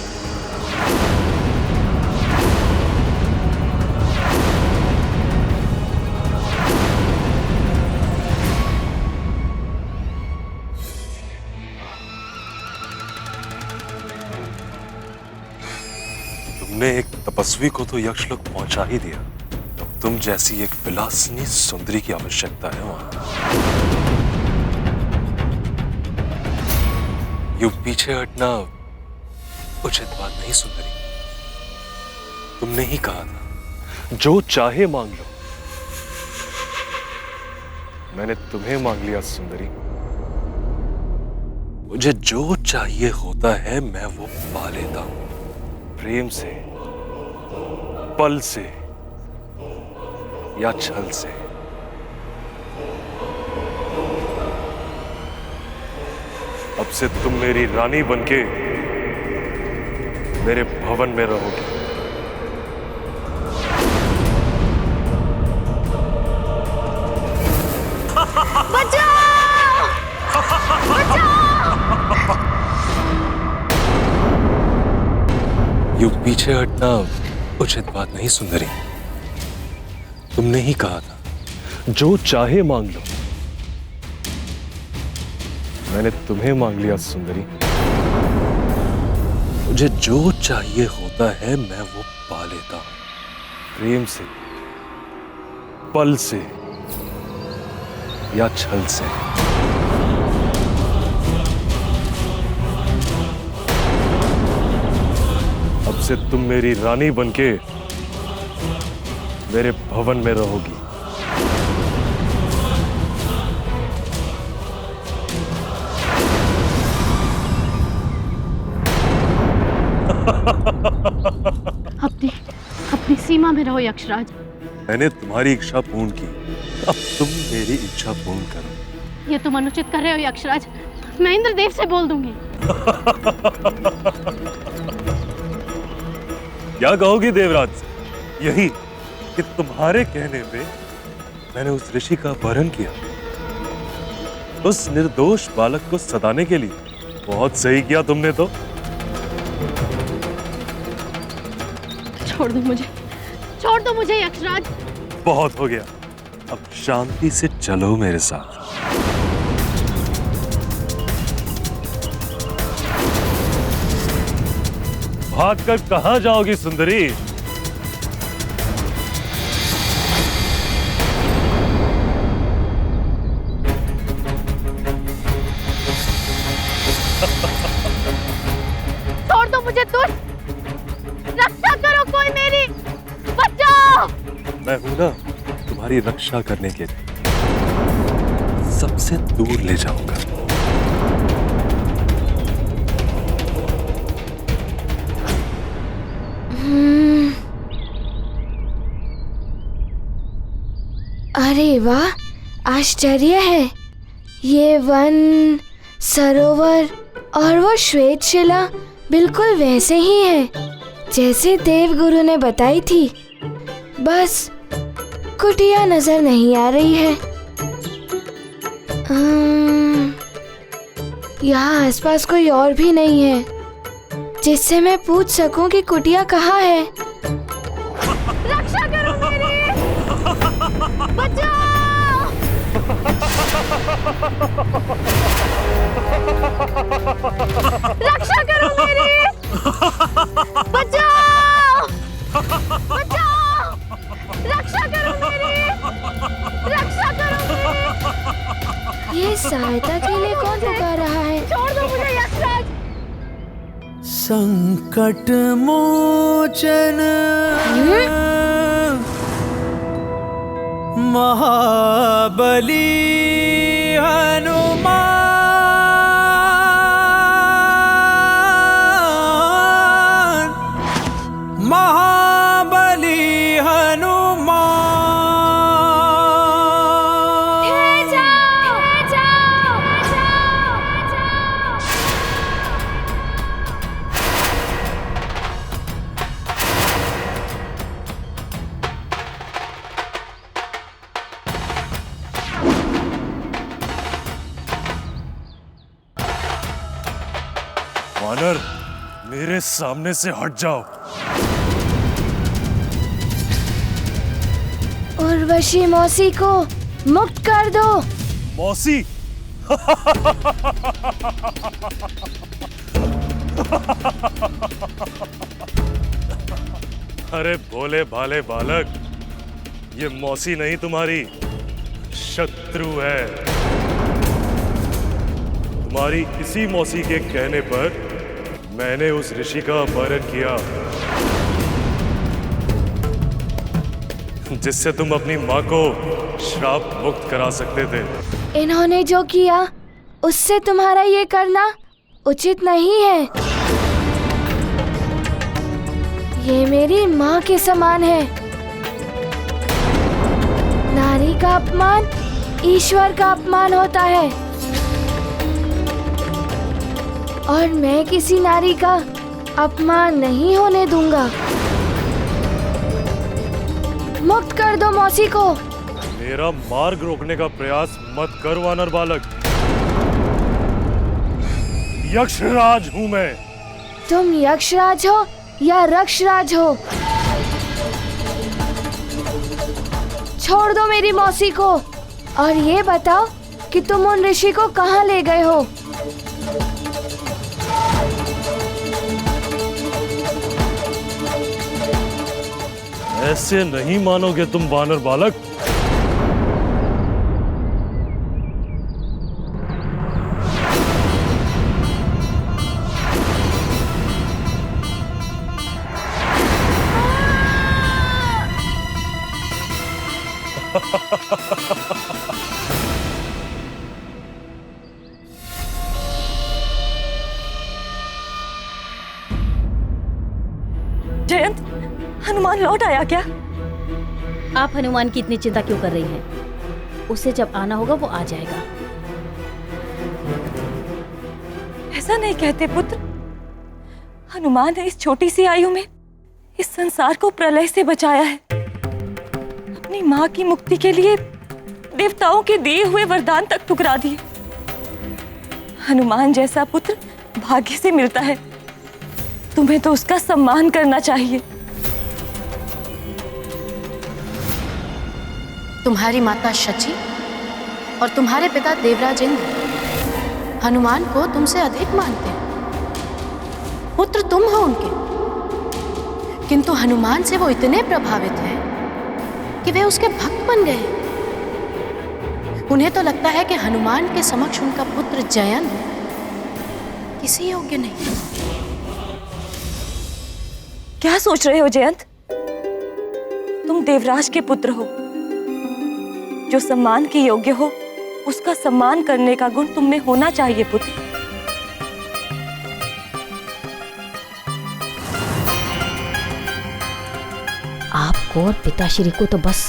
तुमने एक तपस्वी को तो यक्षलोक पहुंचा ही दिया, अब तुम जैसी एक विलासिनी सुंदरी की आवश्यकता है वहां। यूं पीछे हटना उचित बात नहीं सुंदरी। तुमने ही कहा था जो चाहे मांग लो। मैंने तुम्हें मांग लिया सुंदरी। मुझे जो चाहिए होता है मैं वो पा लेता हूं, प्रेम से, पल से या छल से। अब से तुम मेरी रानी बनके मेरे भवन में रहोगी। बचाओ! यूं पीछे हटना उचित बात नहीं सुंदरी। तुमने ही कहा था जो चाहे मांग लो। मैंने तुम्हें मांग लिया सुंदरी। मुझे जो चाहिए होता है मैं वो पा लेता हूं, प्रेम से, बल से या छल से। अब से तुम मेरी रानी बनके मेरे भवन में रहोगी। अपनी सीमा में रहो यक्षराज। मैंने तुम्हारी इच्छा पूर्ण की, अब तुम मेरी इच्छा पूर्ण करो। ये तुम अनुचित कर रहे हो यक्षराज, मैं इंद्रदेव से बोल दूंगी। क्या कहोगी देवराज? यही कि तुम्हारे कहने पे मैंने उस ऋषि का अपहरण किया, उस निर्दोष बालक को सताने के लिए। बहुत सही किया तुमने तो। छोड़ दो मुझे यक्षराज। बहुत हो गया, अब शांति से चलो मेरे साथ। भागकर कहां जाओगी सुंदरी? छोड़ दो मुझे दुष्ट, रक्षा करो कोई मेरी, बचाओ। मैं हूं ना तुम्हारी रक्षा करने के लिए, सबसे दूर ले जाऊंगा। अरे वाह, आश्चर्य है। ये वन, सरोवर और वो श्वेत शिला बिल्कुल वैसे ही है जैसे देवगुरु ने बताई थी। बस कुटिया नजर नहीं आ रही है। यहाँ आसपास कोई और भी नहीं है जिससे मैं पूछ सकूं कि कुटिया कहाँ है। रक्षा करो मेरी, बचाओ। रक्षा करो मेरी, बचाओ, बचाओ। रक्षा करो मेरी, रक्षा करो मेरी। ये सहायता के लिए कौन पुकार रहा है? छोड़ दो मुझे यक्षराज। संकट मोचन महाबली हनुमान, महाबली हनुमान। वानर, मेरे सामने से हट जाओ। उर्वशी मौसी को मुक्त कर दो। मौसी? अरे भोले भाले बालक, ये मौसी नहीं तुम्हारी शत्रु है। तुम्हारी इसी मौसी के कहने पर मैंने उस ऋषि का अपहरण किया, जिससे तुम अपनी माँ को श्राप मुक्त करा सकते थे। इन्होंने जो किया उससे तुम्हारा ये करना उचित नहीं है। ये मेरी माँ के समान है। नारी का अपमान ईश्वर का अपमान होता है, और मैं किसी नारी का अपमान नहीं होने दूंगा। मुक्त कर दो मौसी को। मेरा मार्ग रोकने का प्रयास मत कर वानर बालक। यक्षराज हूं मैं। तुम यक्षराज हो या रक्षराज हो, छोड़ दो मेरी मौसी को और ये बताओ कि तुम उन ऋषि को कहाँ ले गए हो। ऐसे नहीं मानोगे तुम वानर बालक। जयंत, हनुमान लौट आया क्या? आप हनुमान की इतनी चिंता क्यों कर रही हैं? उसे जब आना होगा वो आ जाएगा। ऐसा नहीं कहते पुत्र। हनुमान ने इस छोटी सी आयु में इस संसार को प्रलय से बचाया है। अपनी माँ की मुक्ति के लिए देवताओं के दिए हुए वरदान तक ठुकरा दिए। हनुमान जैसा पुत्र भाग्य से मिलता है। तुम्हें तो उसका सम्मान करना चाहिए। तुम्हारी माता शची और तुम्हारे पिता देवराज इंद्र हनुमान को तुमसे अधिक मानते हैं। पुत्र तुम हो उनके, किंतु हनुमान से वो इतने प्रभावित हैं कि वे उसके भक्त बन गए। उन्हें तो लगता है कि हनुमान के समक्ष उनका पुत्र जयंत किसी योग्य नहीं। क्या सोच रहे हो जयंत? तुम देवराज के पुत्र हो। जो सम्मान के योग्य हो उसका सम्मान करने का गुण तुम में होना चाहिए पुत्र। आपको और पिताश्री को तो बस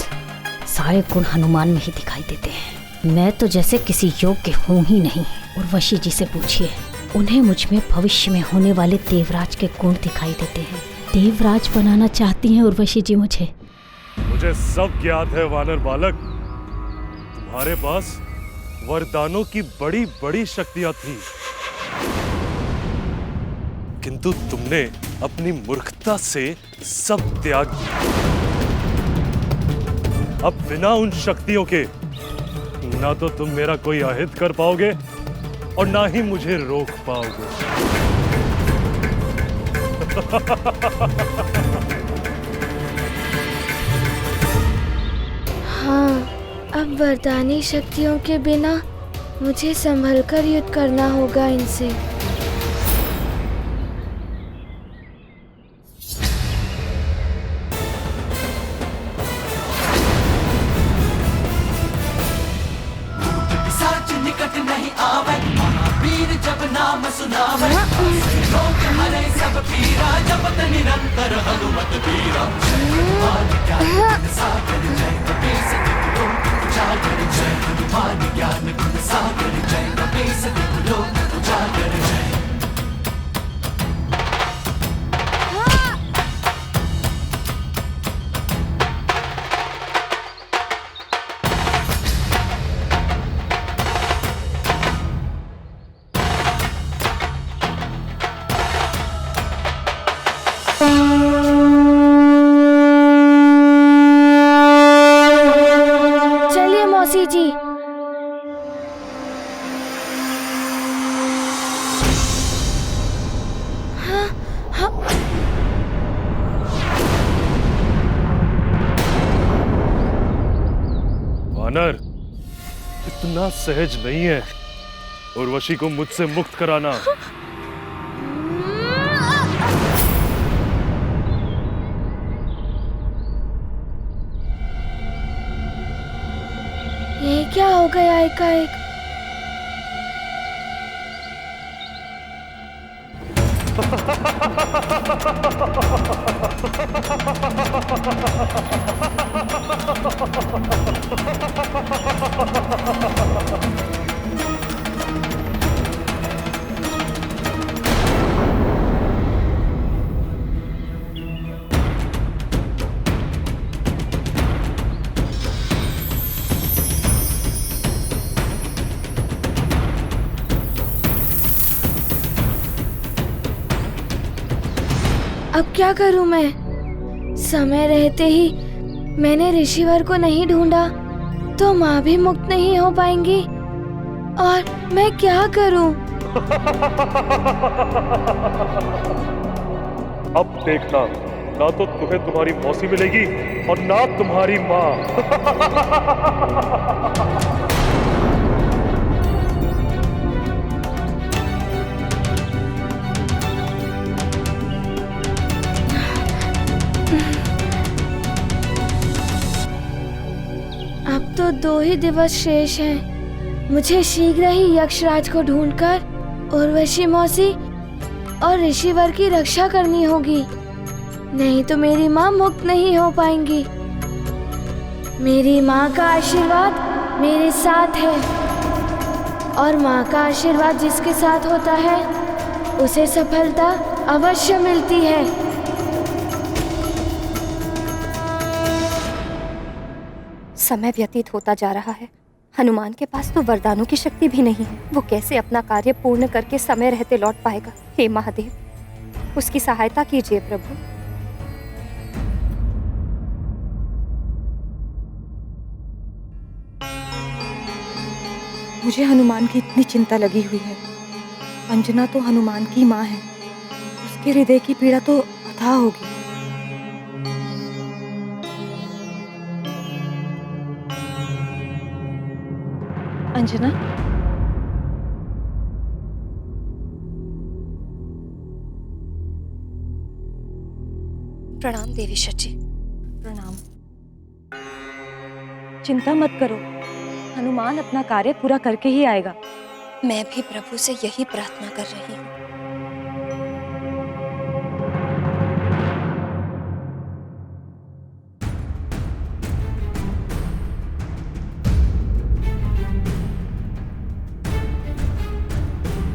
सारे गुण हनुमान में ही दिखाई देते हैं। मैं तो जैसे किसी योग्य हूँ ही नहीं। उर्वशी जी से पूछिए, उन्हें मुझ में भविष्य में होने वाले देवराज के गुण दिखाई देते हैं। देवराज बनाना चाहती हैं उर्वशी जी मुझे। मुझे सब ज्ञात है वानर बालक। तुम्हारे पास वरदानों की बड़ी बड़ी शक्तियां थी, किंतु तुमने अपनी मूर्खता से सब त्याग दिया। अब बिना उन शक्तियों के ना तो तुम मेरा कोई अहित कर पाओगे और ना ही मुझे रोक पाओगे। हाँ, अब वरदानी शक्तियों के बिना मुझे संभल कर युद्ध करना होगा इनसे। पिशाच निकट नहीं आवे, महावीर जब नाम सुनावे। लोक हरे सब पीरा, जपत निरंतर हनुमत बीरा। हनुमान ज्ञान सागर जय कपीस तिहुलो, उजागर जय हनुमान ज्ञान गुण सागर जय कपीस तिहुलो, उजागर जय। चलिए मौसी जी। हाँ, हाँ। वानर, इतना सहज नहीं है उर्वशी को मुझसे मुक्त कराना। ये क्या हो गया एकाएक? अब क्या करूं मैं? समय रहते ही मैंने ऋषिवर को नहीं ढूंढा तो माँ भी मुक्त नहीं हो पाएंगी। और मैं क्या करूं? अब देखना ना तो तुम्हें तुम्हारी मौसी मिलेगी और ना तुम्हारी माँ। अब तो 2 ही दिवस शेष हैं। मुझे शीघ्र ही यक्षराज को ढूंढकर उर्वशी मौसी और ऋषिवर की रक्षा करनी होगी, नहीं तो मेरी माँ मुक्त नहीं हो पाएंगी। मेरी माँ का आशीर्वाद मेरे साथ है और माँ का आशीर्वाद जिसके साथ होता है उसे सफलता अवश्य मिलती है। समय व्यतीत होता जा रहा है। हनुमान के पास तो वरदानों की शक्ति भी नहीं है। वो कैसे अपना कार्य पूर्ण करके समय रहते लौट पाएगा? हे महादेव, उसकी सहायता कीजिए प्रभु। मुझे हनुमान की इतनी चिंता लगी हुई है। अंजना तो हनुमान की माँ है, उसके हृदय की पीड़ा तो अथाह होगी। अंजना, प्रणाम देवी शची। प्रणाम। चिंता मत करो, हनुमान अपना कार्य पूरा करके ही आएगा। मैं भी प्रभु से यही प्रार्थना कर रही हूँ।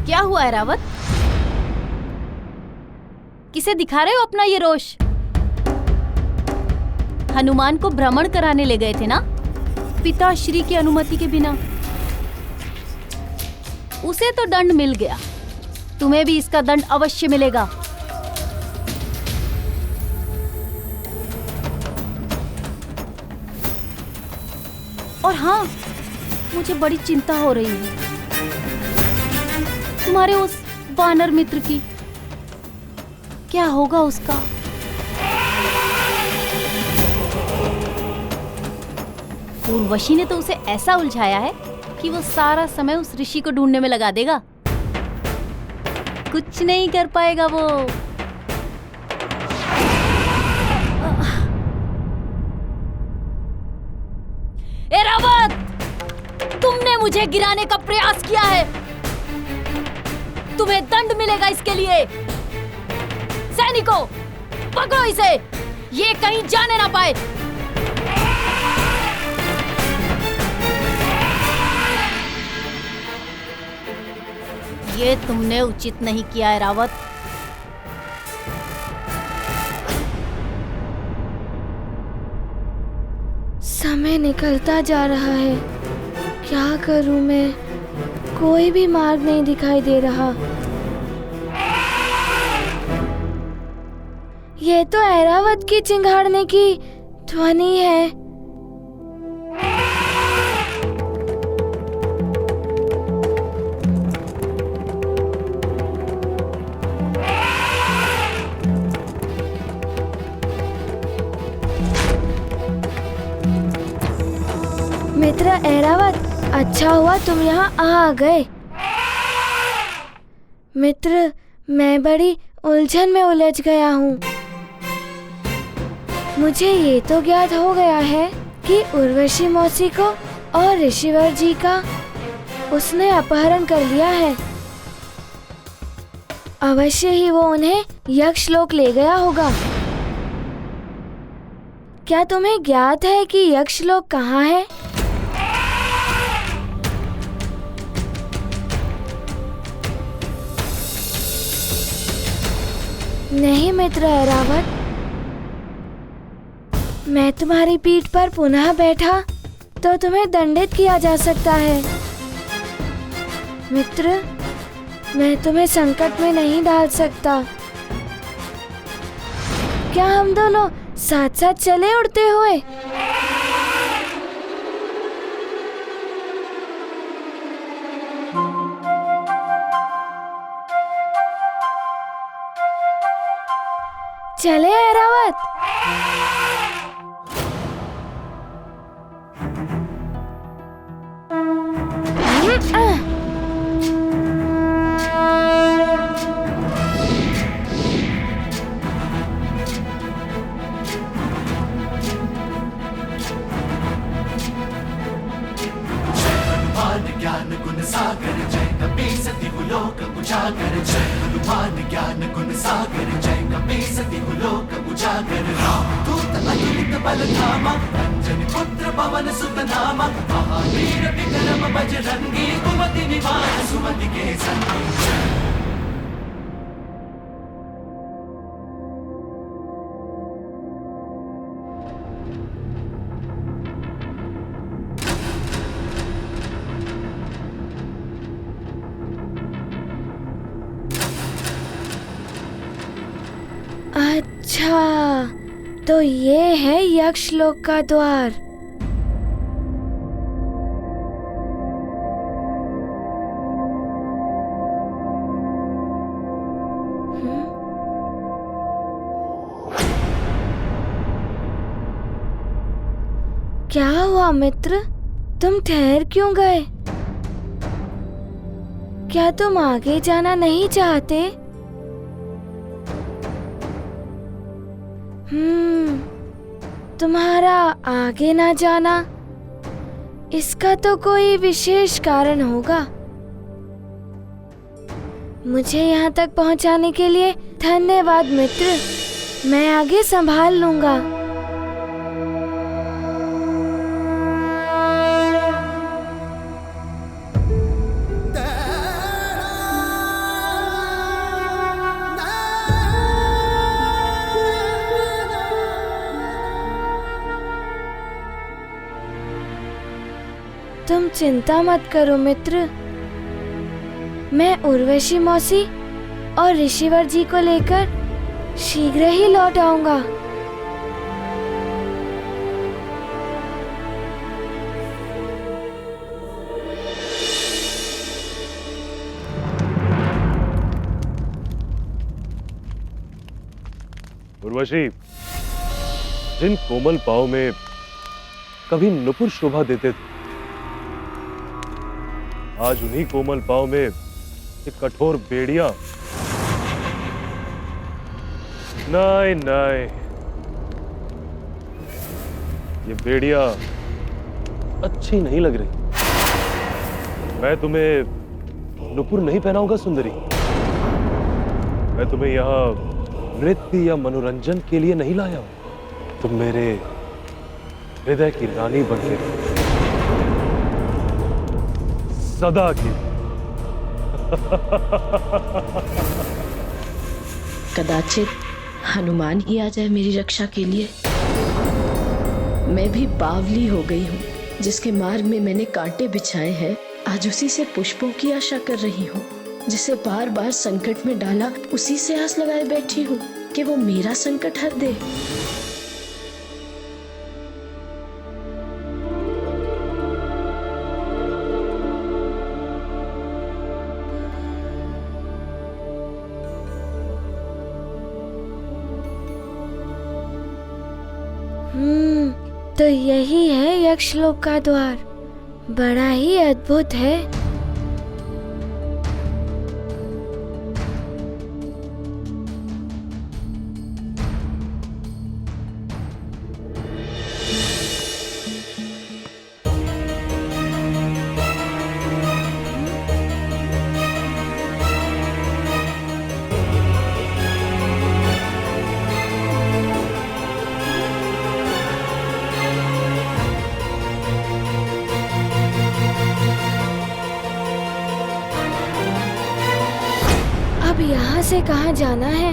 क्या हुआ है रावत? किसे दिखा रहे हो अपना ये रोष? हनुमान को भ्रमण कराने ले गए थे ना, पिताश्री की अनुमति के बिना। उसे तो दंड मिल गया, तुम्हें भी इसका दंड अवश्य मिलेगा। और हाँ, मुझे बड़ी चिंता हो रही है तुम्हारे उस वानर मित्र की। क्या होगा उसका? उर्वशी ने तो उसे ऐसा उलझाया है कि वो सारा समय उस ऋषि को ढूंढने में लगा देगा। कुछ नहीं कर पाएगा वो। ए रावत, तुमने मुझे गिराने का प्रयास किया है, तुम्हें दंड मिलेगा इसके लिए। सैनिकों, पकड़ो इसे, ये कहीं जाने ना पाए। ये तुमने उचित नहीं किया है रावत। समय निकलता जा रहा है, क्या करूं मैं? कोई भी मार्ग नहीं दिखाई दे रहा। ये तो ऐरावत की चिंगाड़ने की ध्वनि है। मित्र ऐरावत, अच्छा हुआ तुम यहाँ आ गए। मित्र, मैं बड़ी उलझन में उलझ गया हूँ। मुझे ये तो ज्ञात हो गया है कि उर्वशी मौसी को और ऋषिवर जी का उसने अपहरण कर लिया है। अवश्य ही वो उन्हें यक्षलोक ले गया होगा। क्या तुम्हें ज्ञात है कि यक्षलोक कहाँ है? नहीं मित्र ऐरावत, मैं तुम्हारी पीठ पर पुनः बैठा तो तुम्हें दंडित किया जा सकता है। मित्र, मैं तुम्हें संकट में नहीं डाल सकता। क्या हम दोनों साथ साथ चले उड़ते हुए? चले ऐरावत। ज्ञान गुण सागर जय कपी सती लोक उजागर जय हनुमान ज्ञान गुण सागर जय कपी सती लोक उजागर राम दूत अतुलित बल धामा अंजनी पुत्र पवन सुत नामा महावीर विक्रम बजरंगी कुमति निवार सुमति के संगी। अच्छा, तो ये है यक्षलोक का द्वार। क्या हुआ मित्र, तुम ठहर क्यों गए? क्या तुम आगे जाना नहीं चाहते? तुम्हारा आगे ना जाना, इसका तो कोई विशेष कारण होगा। मुझे यहाँ तक पहुँचाने के लिए धन्यवाद मित्र, मैं आगे संभाल लूंगा। तुम चिंता मत करो मित्र, मैं उर्वशी मौसी और ऋषिवर जी को लेकर शीघ्र ही लौट आऊंगा। उर्वशी, जिन कोमल पांव में कभी नुपुर शोभा देते थे, आज उन्हीं कोमल पांव में एक कठोर बेड़िया। नहीं नहीं, ये बेड़िया अच्छी नहीं लग रही। मैं तुम्हें नुपुर नहीं पहनाऊंगा सुंदरी। मैं तुम्हें यहाँ नृत्य या मनोरंजन के लिए नहीं लाया हूं। तुम मेरे हृदय की रानी बनके रहो, सदा की। कदाचित हनुमान ही आ जाए मेरी रक्षा के लिए। मैं भी बावली हो गई हूँ, जिसके मार्ग में मैंने कांटे बिछाए हैं, आज उसी से पुष्पों की आशा कर रही हूँ। जिसे बार बार संकट में डाला, उसी से आस लगाए बैठी हूँ कि वो मेरा संकट हर दे। तो यही है यक्षलोक का द्वार, बड़ा ही अद्भुत है। अब यहाँ से कहाँ जाना है?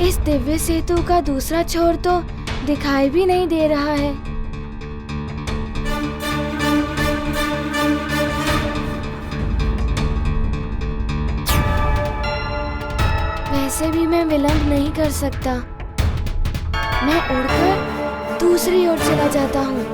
इस दिव्य सेतु का दूसरा छोर तो दिखाई भी नहीं दे रहा है। वैसे भी मैं विलंब नहीं कर सकता। मैं उड़कर दूसरी ओर चला जाता हूँ।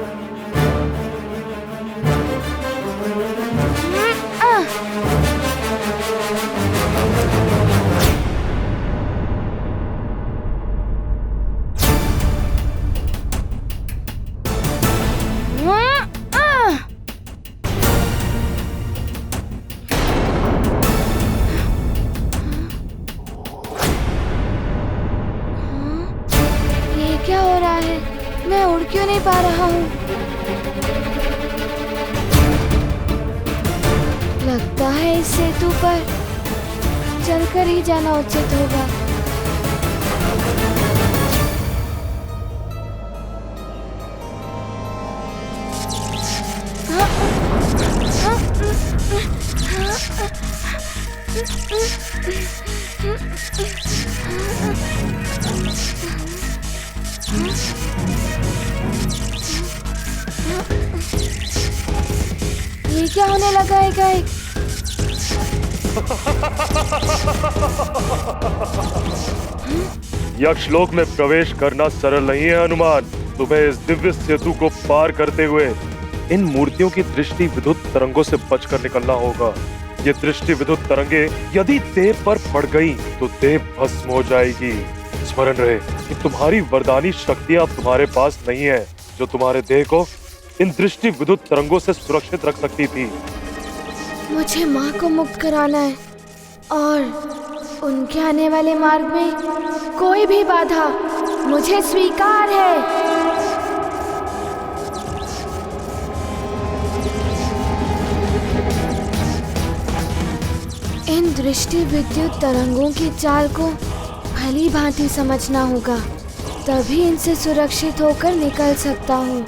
क्यों नहीं पा रहा हूँ? लगता है इस सेतु पर चलकर ही जाना उचित होगा। ये क्या होने लगा है गाय? यक्षलोक में प्रवेश करना सरल नहीं है हनुमान। तुम्हें इस दिव्य सेतु को पार करते हुए इन मूर्तियों की दृष्टि विद्युत तरंगों से बचकर निकलना होगा। ये दृष्टि विद्युत तरंगे यदि देह पर पड़ गई तो देह भस्म हो जाएगी। स्मरण रहे कि तुम्हारी वरदानी शक्तियां तुम्हारे पास नहीं है जो तुम्हारे देह को इन दृष्टि विद्युत तरंगों से सुरक्षित रख सकती थी। मुझे माँ को मुक्त कराना है और उनके आने वाले मार्ग में कोई भी बाधा मुझे स्वीकार है। इन दृष्टि विद्युत तरंगों की चाल को भली भांति समझना होगा, तभी इनसे सुरक्षित होकर निकल सकता हूँ।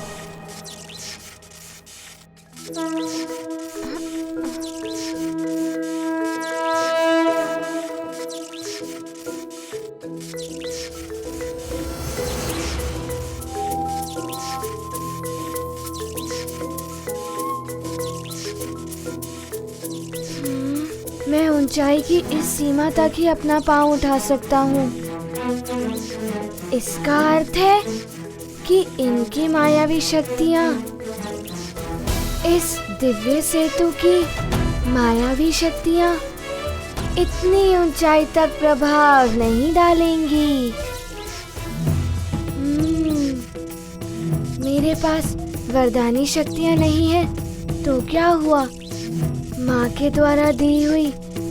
मैं ऊंचाई की इस सीमा तक ही अपना पांव उठा सकता हूँ। इसका अर्थ है कि इनकी मायावी शक्तियाँ इस दिव्य सेतु की मायावी शक्तियाँ इतनी ऊंचाई तक प्रभाव नहीं डालेंगी। मेरे पास वरदानी शक्तियाँ नहीं है तो क्या हुआ? माँ के द्वारा दी हुई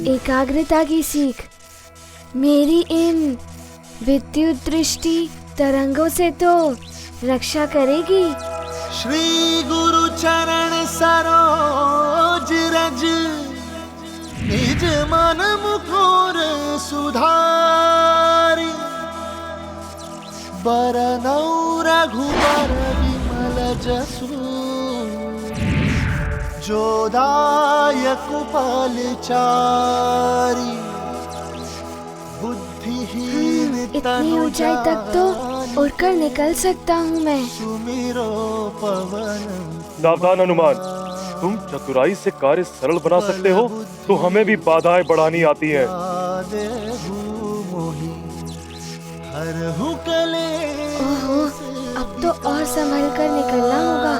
एकाग्रता की सीख मेरी इन विद्युत दृष्टि तरंगों से तो रक्षा करेगी। श्री गुरु चरण सरोज रज निज मन मुकुर सुधारी बरनौ रघुबर विमल जसु जो दायक फलचारी बुद्धिहीन इतनी ऊंचाई तक तो उड़कर निकल सकता हूँ मैं। सुमिरो पवन। सावधान हनुमान, तुम चतुराई से कार्य सरल बना सकते हो तो हमें भी बाधाएं बढ़ानी आती हैं। ओहो, अब तो और संभल कर निकलना होगा।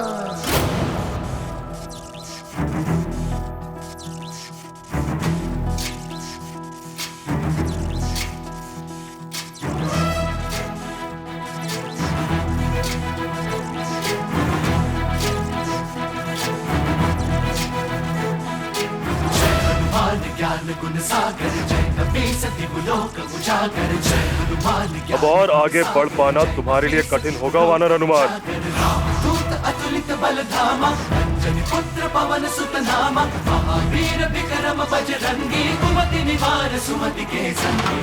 अब और आगे बढ़ पाना तुम्हारे लिए कठिन होगा वानर हनुमान। अतुलित बल धामा अंजनी पुत्र पवन सुत नामा महावीर विक्रम बजरंगी कुमति निवार सुमति के संगी।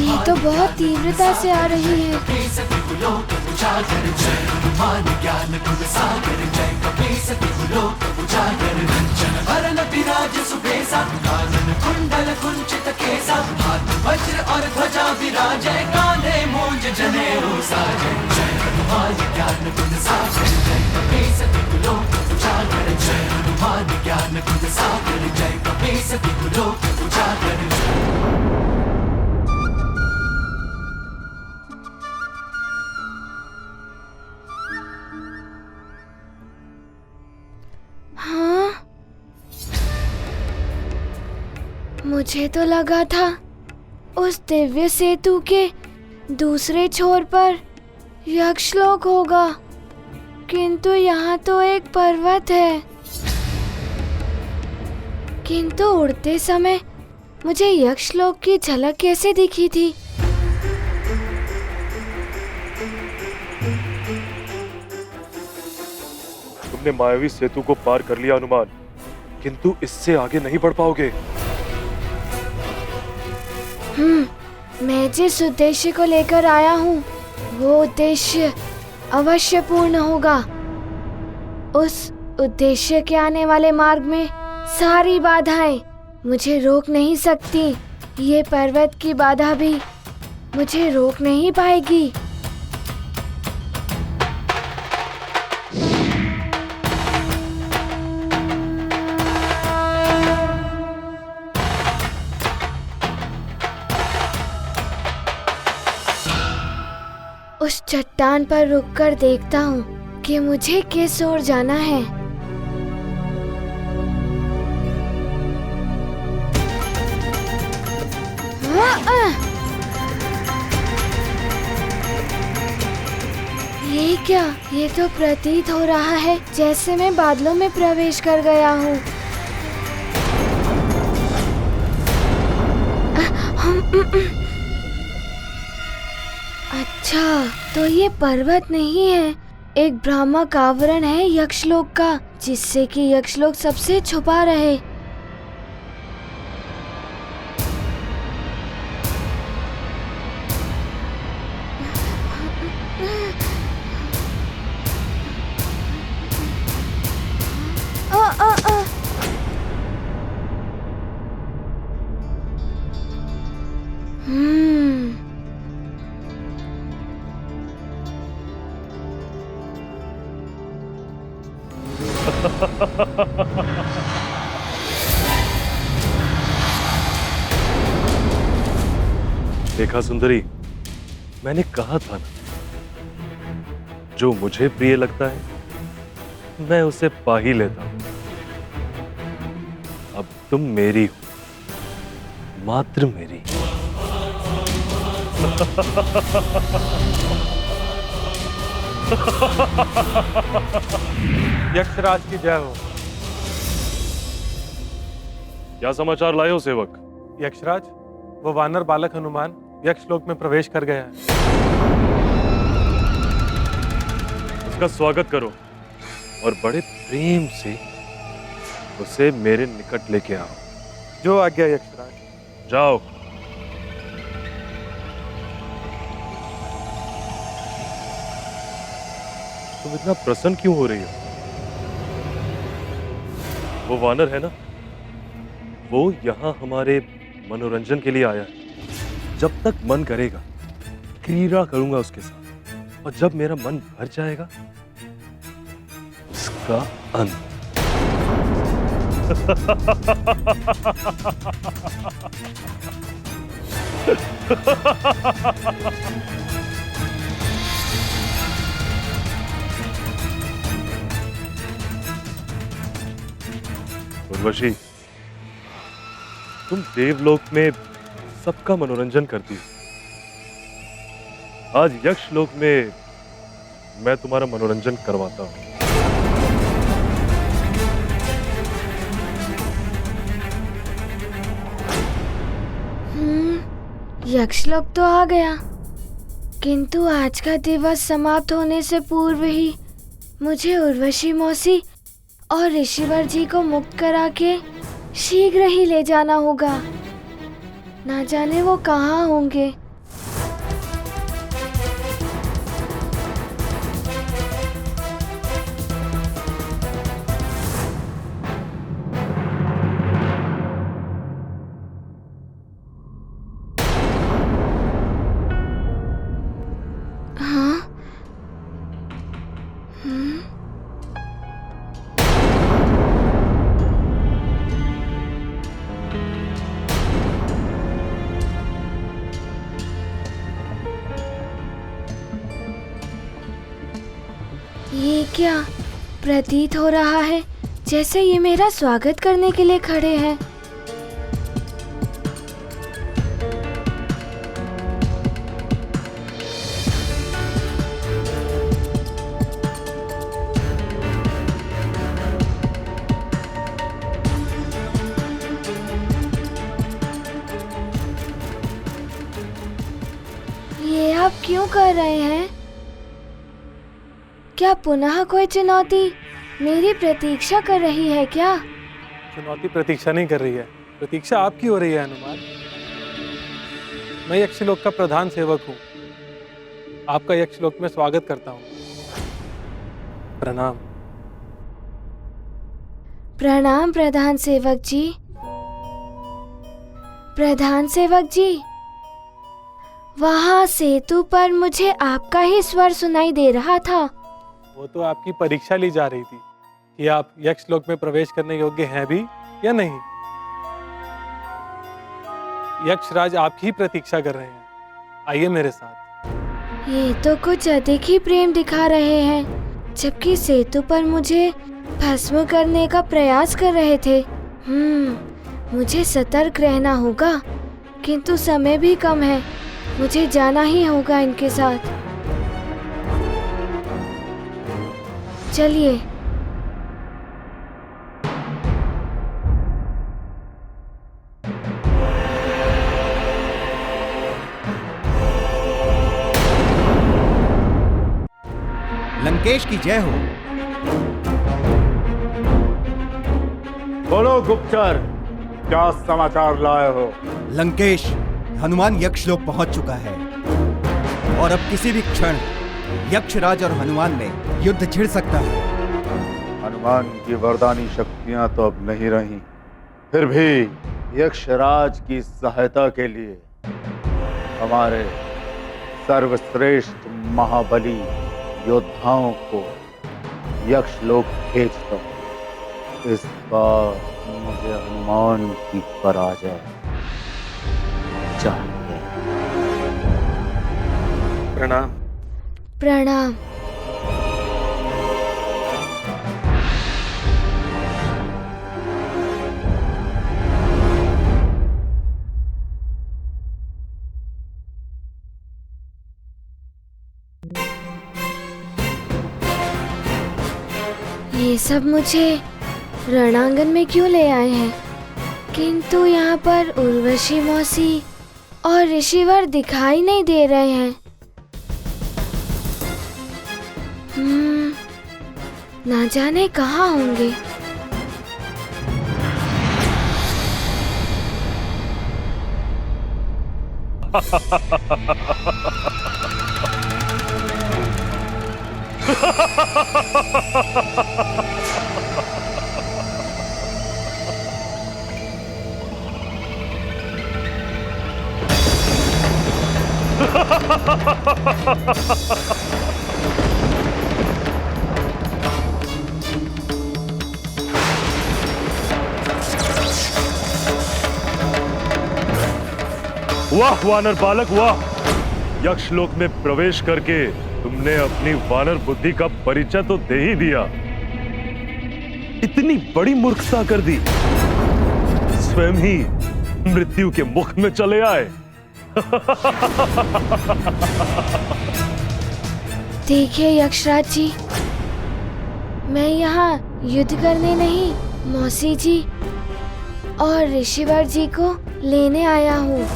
ये तो बहुत तीव्रता से आ रही है। हनुमान ज्ञान गुण सागर जय कपीसति कुलोक उजागर रंजन वरन विराज सुबेसा कानन कुंडल कुंचित केसा हाथ वज्र और ध्वजा विराजय कांधे मूंज जनेऊ साजय। जय हनुमान ज्ञान गुण सागर जय कपीसति कुलोक उजागर जय हनुमान ज्ञान गुण सागर जय कपीसति कुलोक उजागर। हाँ, मुझे तो लगा था उस दिव्य सेतु के दूसरे छोर पर यक्षलोक होगा, किंतु यहाँ तो एक पर्वत है। किंतु उड़ते समय मुझे यक्षलोक की झलक कैसे दिखी थी? आपने मायावी सेतु को पार कर लिया हनुमान, किंतु इससे आगे नहीं बढ़ पाओगे। मैं जिस उद्देश्य को लेकर आया हूँ वो उद्देश्य अवश्य पूर्ण होगा। उस उद्देश्य के आने वाले मार्ग में सारी बाधाएं मुझे रोक नहीं सकती। ये पर्वत की बाधा भी मुझे रोक नहीं पाएगी। उस चट्टान पर रुककर देखता हूँ कि मुझे किस ओर जाना है। ये क्या? ये तो प्रतीत हो रहा है जैसे मैं बादलों में प्रवेश कर गया हूँ। अच्छा, तो ये पर्वत नहीं है, एक भ्रामक आवरण है यक्षलोक का, जिससे कि यक्षलोक सबसे छुपा रहे। देखा सुंदरी, मैंने कहा था ना, जो मुझे प्रिय लगता है मैं उसे पा ही लेता हूं। अब तुम मेरी हो, मात्र मेरी। यक्षराज की जय हो। क्या समाचार लाए हो सेवक? यक्षराज, वो वानर बालक हनुमान यक्षलोक में प्रवेश कर गया है। उसका स्वागत करो और बड़े प्रेम से उसे मेरे निकट लेके आओ। जो आज्ञा यक्षराज। जाओ। तुम इतना प्रसन्न क्यों हो रही हो? वो वानर है ना, वो यहाँ हमारे मनोरंजन के लिए आया है। जब तक मन करेगा क्रीड़ा करूंगा उसके साथ, और जब मेरा मन भर जाएगा उसका अंत। उर्वशी, तुम देवलोक में सबका मनोरंजन करती हो, आज यक्षलोक में मैं तुम्हारा मनोरंजन करवाता हूं। यक्षलोक तो आ गया, किंतु आज का दिवस समाप्त होने से पूर्व ही मुझे उर्वशी मौसी और ऋषिवर जी को मुक्त करा के शीघ्र ही ले जाना होगा। ना जाने वो कहाँ होंगे। हाँ? ये क्या? प्रतीत हो रहा है जैसे ये मेरा स्वागत करने के लिए खड़े हैं। ये आप क्यों कर रहे हैं? क्या पुनः कोई चुनौती मेरी प्रतीक्षा कर रही है क्या? चुनौती प्रतीक्षा नहीं कर रही है, प्रतीक्षा आपकी हो रही है हनुमान। मैं यक्षलोक का प्रधान सेवक हूँ, आपका यक्षलोक में स्वागत करता हूँ। प्रणाम। प्रणाम प्रधान सेवक जी। प्रधान सेवक जी, वहाँ सेतु पर मुझे आपका ही स्वर सुनाई दे रहा था। वो तो आपकी परीक्षा ली जा रही थी कि आप यक्षलोक में प्रवेश करने योग्य हैं भी या नहीं। यक्षराज आपकी ही प्रतीक्षा कर रहे हैं, आइए मेरे साथ। ये तो कुछ अधिक ही प्रेम दिखा रहे हैं, जबकि सेतु पर मुझे भस्म करने का प्रयास कर रहे थे। मुझे सतर्क रहना होगा, किंतु समय भी कम है, मुझे जाना ही होगा इनके साथ। चलिए। लंकेश की जय हो। बोलो गुप्तचर, क्या समाचार लाए हो? लंकेश, हनुमान यक्षलोक पहुंच चुका है और अब किसी भी क्षण यक्षराज और हनुमान में युद्ध छिड़ सकता है। हनुमान की वरदानी शक्तियां तो अब नहीं रही, फिर भी यक्षराज की सहायता के लिए हमारे सर्वश्रेष्ठ महाबली योद्धाओं को यक्षलोक भेज दो। इस बार मुझे हनुमान की पराजय चाहिए। प्रणाम। प्रणाम। ये सब मुझे रणांगन में क्यों ले आए हैं? किंतु यहाँ पर उर्वशी मौसी और ऋषिवर दिखाई नहीं दे रहे हैं। ना जाने कहाँ होंगे। वाह वानर बालक वाह! यक्षलोक में प्रवेश करके तुमने अपनी वानर बुद्धि का परिचय तो दे ही दिया। इतनी बड़ी मूर्खता कर दी, स्वयं ही मृत्यु के मुख में चले आए। देखिए यक्षराज जी, मैं यहाँ युद्ध करने नहीं, मौसी जी और ऋषिवर जी को लेने आया हूँ।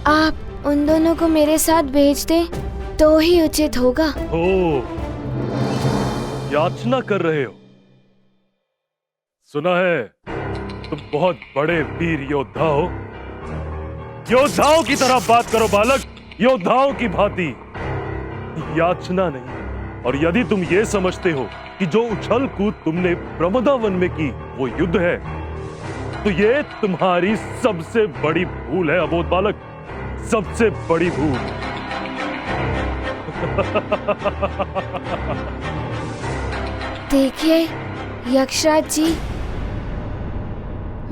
आप उन दोनों को मेरे साथ भेज दें तो ही उचित होगा। ओ, याचना कर रहे हो? सुना है तुम बहुत बड़े वीर योद्धा हो। योद्धाओं की तरह बात करो बालक, योद्धाओं की भांति, याचना नहीं। और यदि तुम ये समझते हो कि जो उछल कूद तुमने प्रमदावन में की वो युद्ध है, तो ये तुम्हारी सबसे बड़ी भूल है अबोध बालक, सबसे बड़ी भूल। देखिए यक्षराज जी,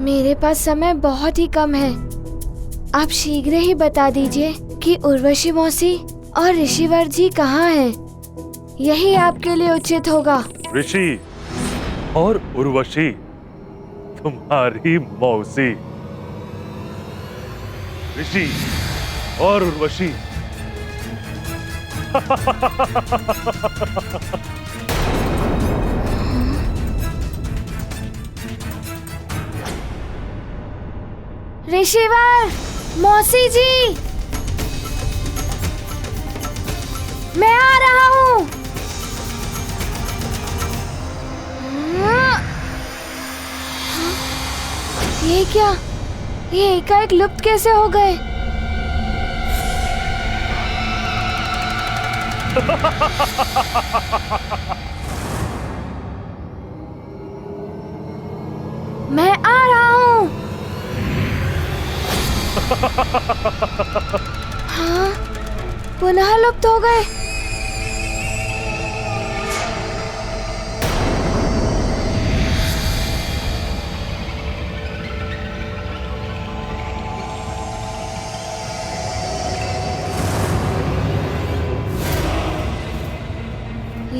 मेरे पास समय बहुत ही कम है। आप शीघ्र ही बता दीजिए कि उर्वशी मौसी और ऋषिवर जी कहाँ हैं। यही आपके लिए उचित होगा। ऋषि और उर्वशी तुम्हारी मौसी, ऋषि और उर्वशी। ऋषिवर, मौसी जी, मैं आ रहा हूँ। ये क्या? ये एकाएक लुप्त कैसे हो गए? मैं आ रहा हूँ। हाँ, पुनः लुप्त हो गए।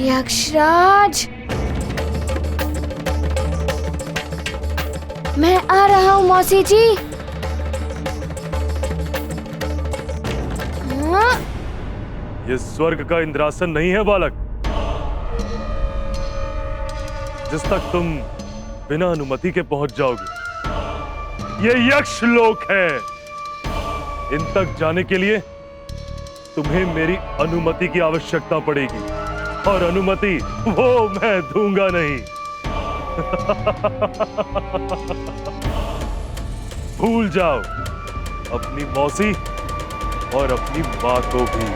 यक्षराज, मैं आ रहा हूँ मौसी जी। हाँ? ये स्वर्ग का इंद्रासन नहीं है बालक, जिस तक तुम बिना अनुमति के पहुंच जाओगे। ये यक्ष लोक है। इन तक जाने के लिए तुम्हें मेरी अनुमति की आवश्यकता पड़ेगी, और अनुमति वो मैं दूंगा नहीं। भूल जाओ अपनी मौसी और अपनी मां को भी।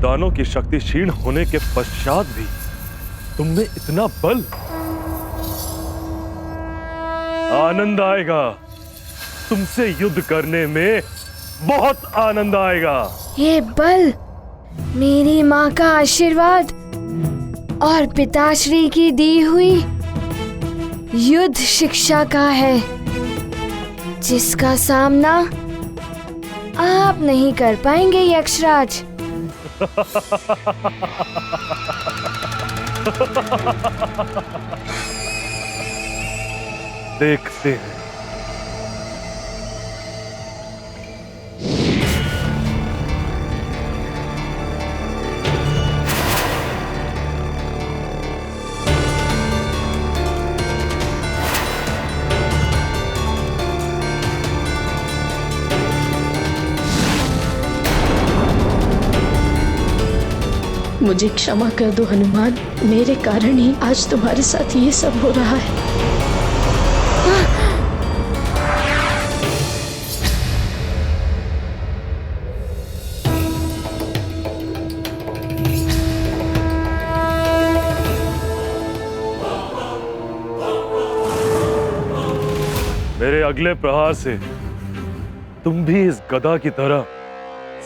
दानों की शक्ति क्षीण होने के पश्चात भी तुम में इतना बल। आनंद आएगा तुमसे युद्ध करने में, बहुत आनंद आएगा। ये बल मेरी माँ का आशीर्वाद और पिताश्री की दी हुई युद्ध शिक्षा का है, जिसका सामना आप नहीं कर पाएंगे यक्षराज। देखते हैं। मुझे क्षमा कर दो हनुमान, मेरे कारण ही आज तुम्हारे साथ ये सब हो रहा है। मेरे अगले प्रहार से तुम भी इस गदा की तरह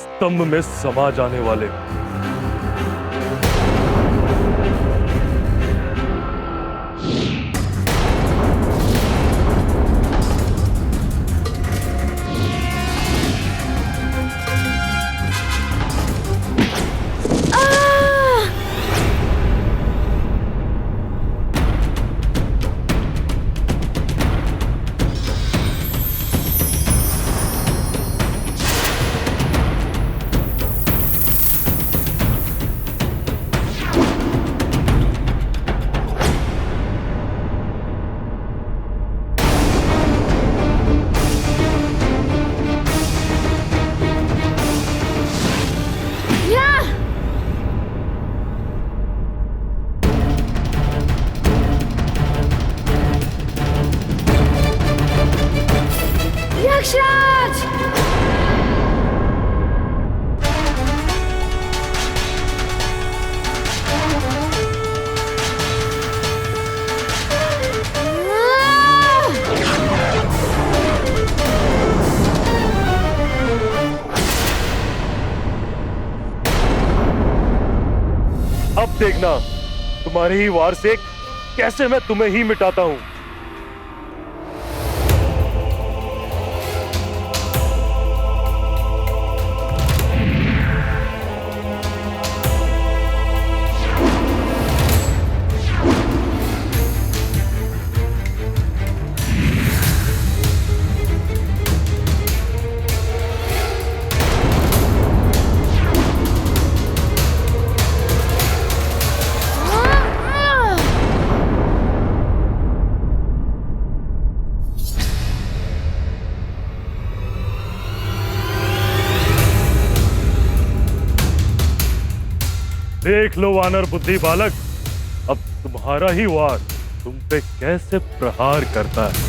स्तंभ में समा जाने वाले। अब देखना तुम्हारे ही वार से कैसे मैं तुम्हें ही मिटाता हूं। देख लो वानर बुद्धि बालक, अब तुम्हारा ही वार तुम पे कैसे प्रहार करता है।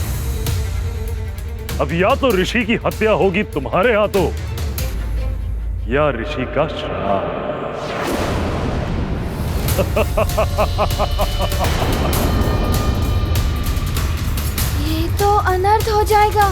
अब या तो ऋषि की हत्या होगी तुम्हारे हाथों या ऋषि का श्राप। ये तो अनर्थ हो जाएगा।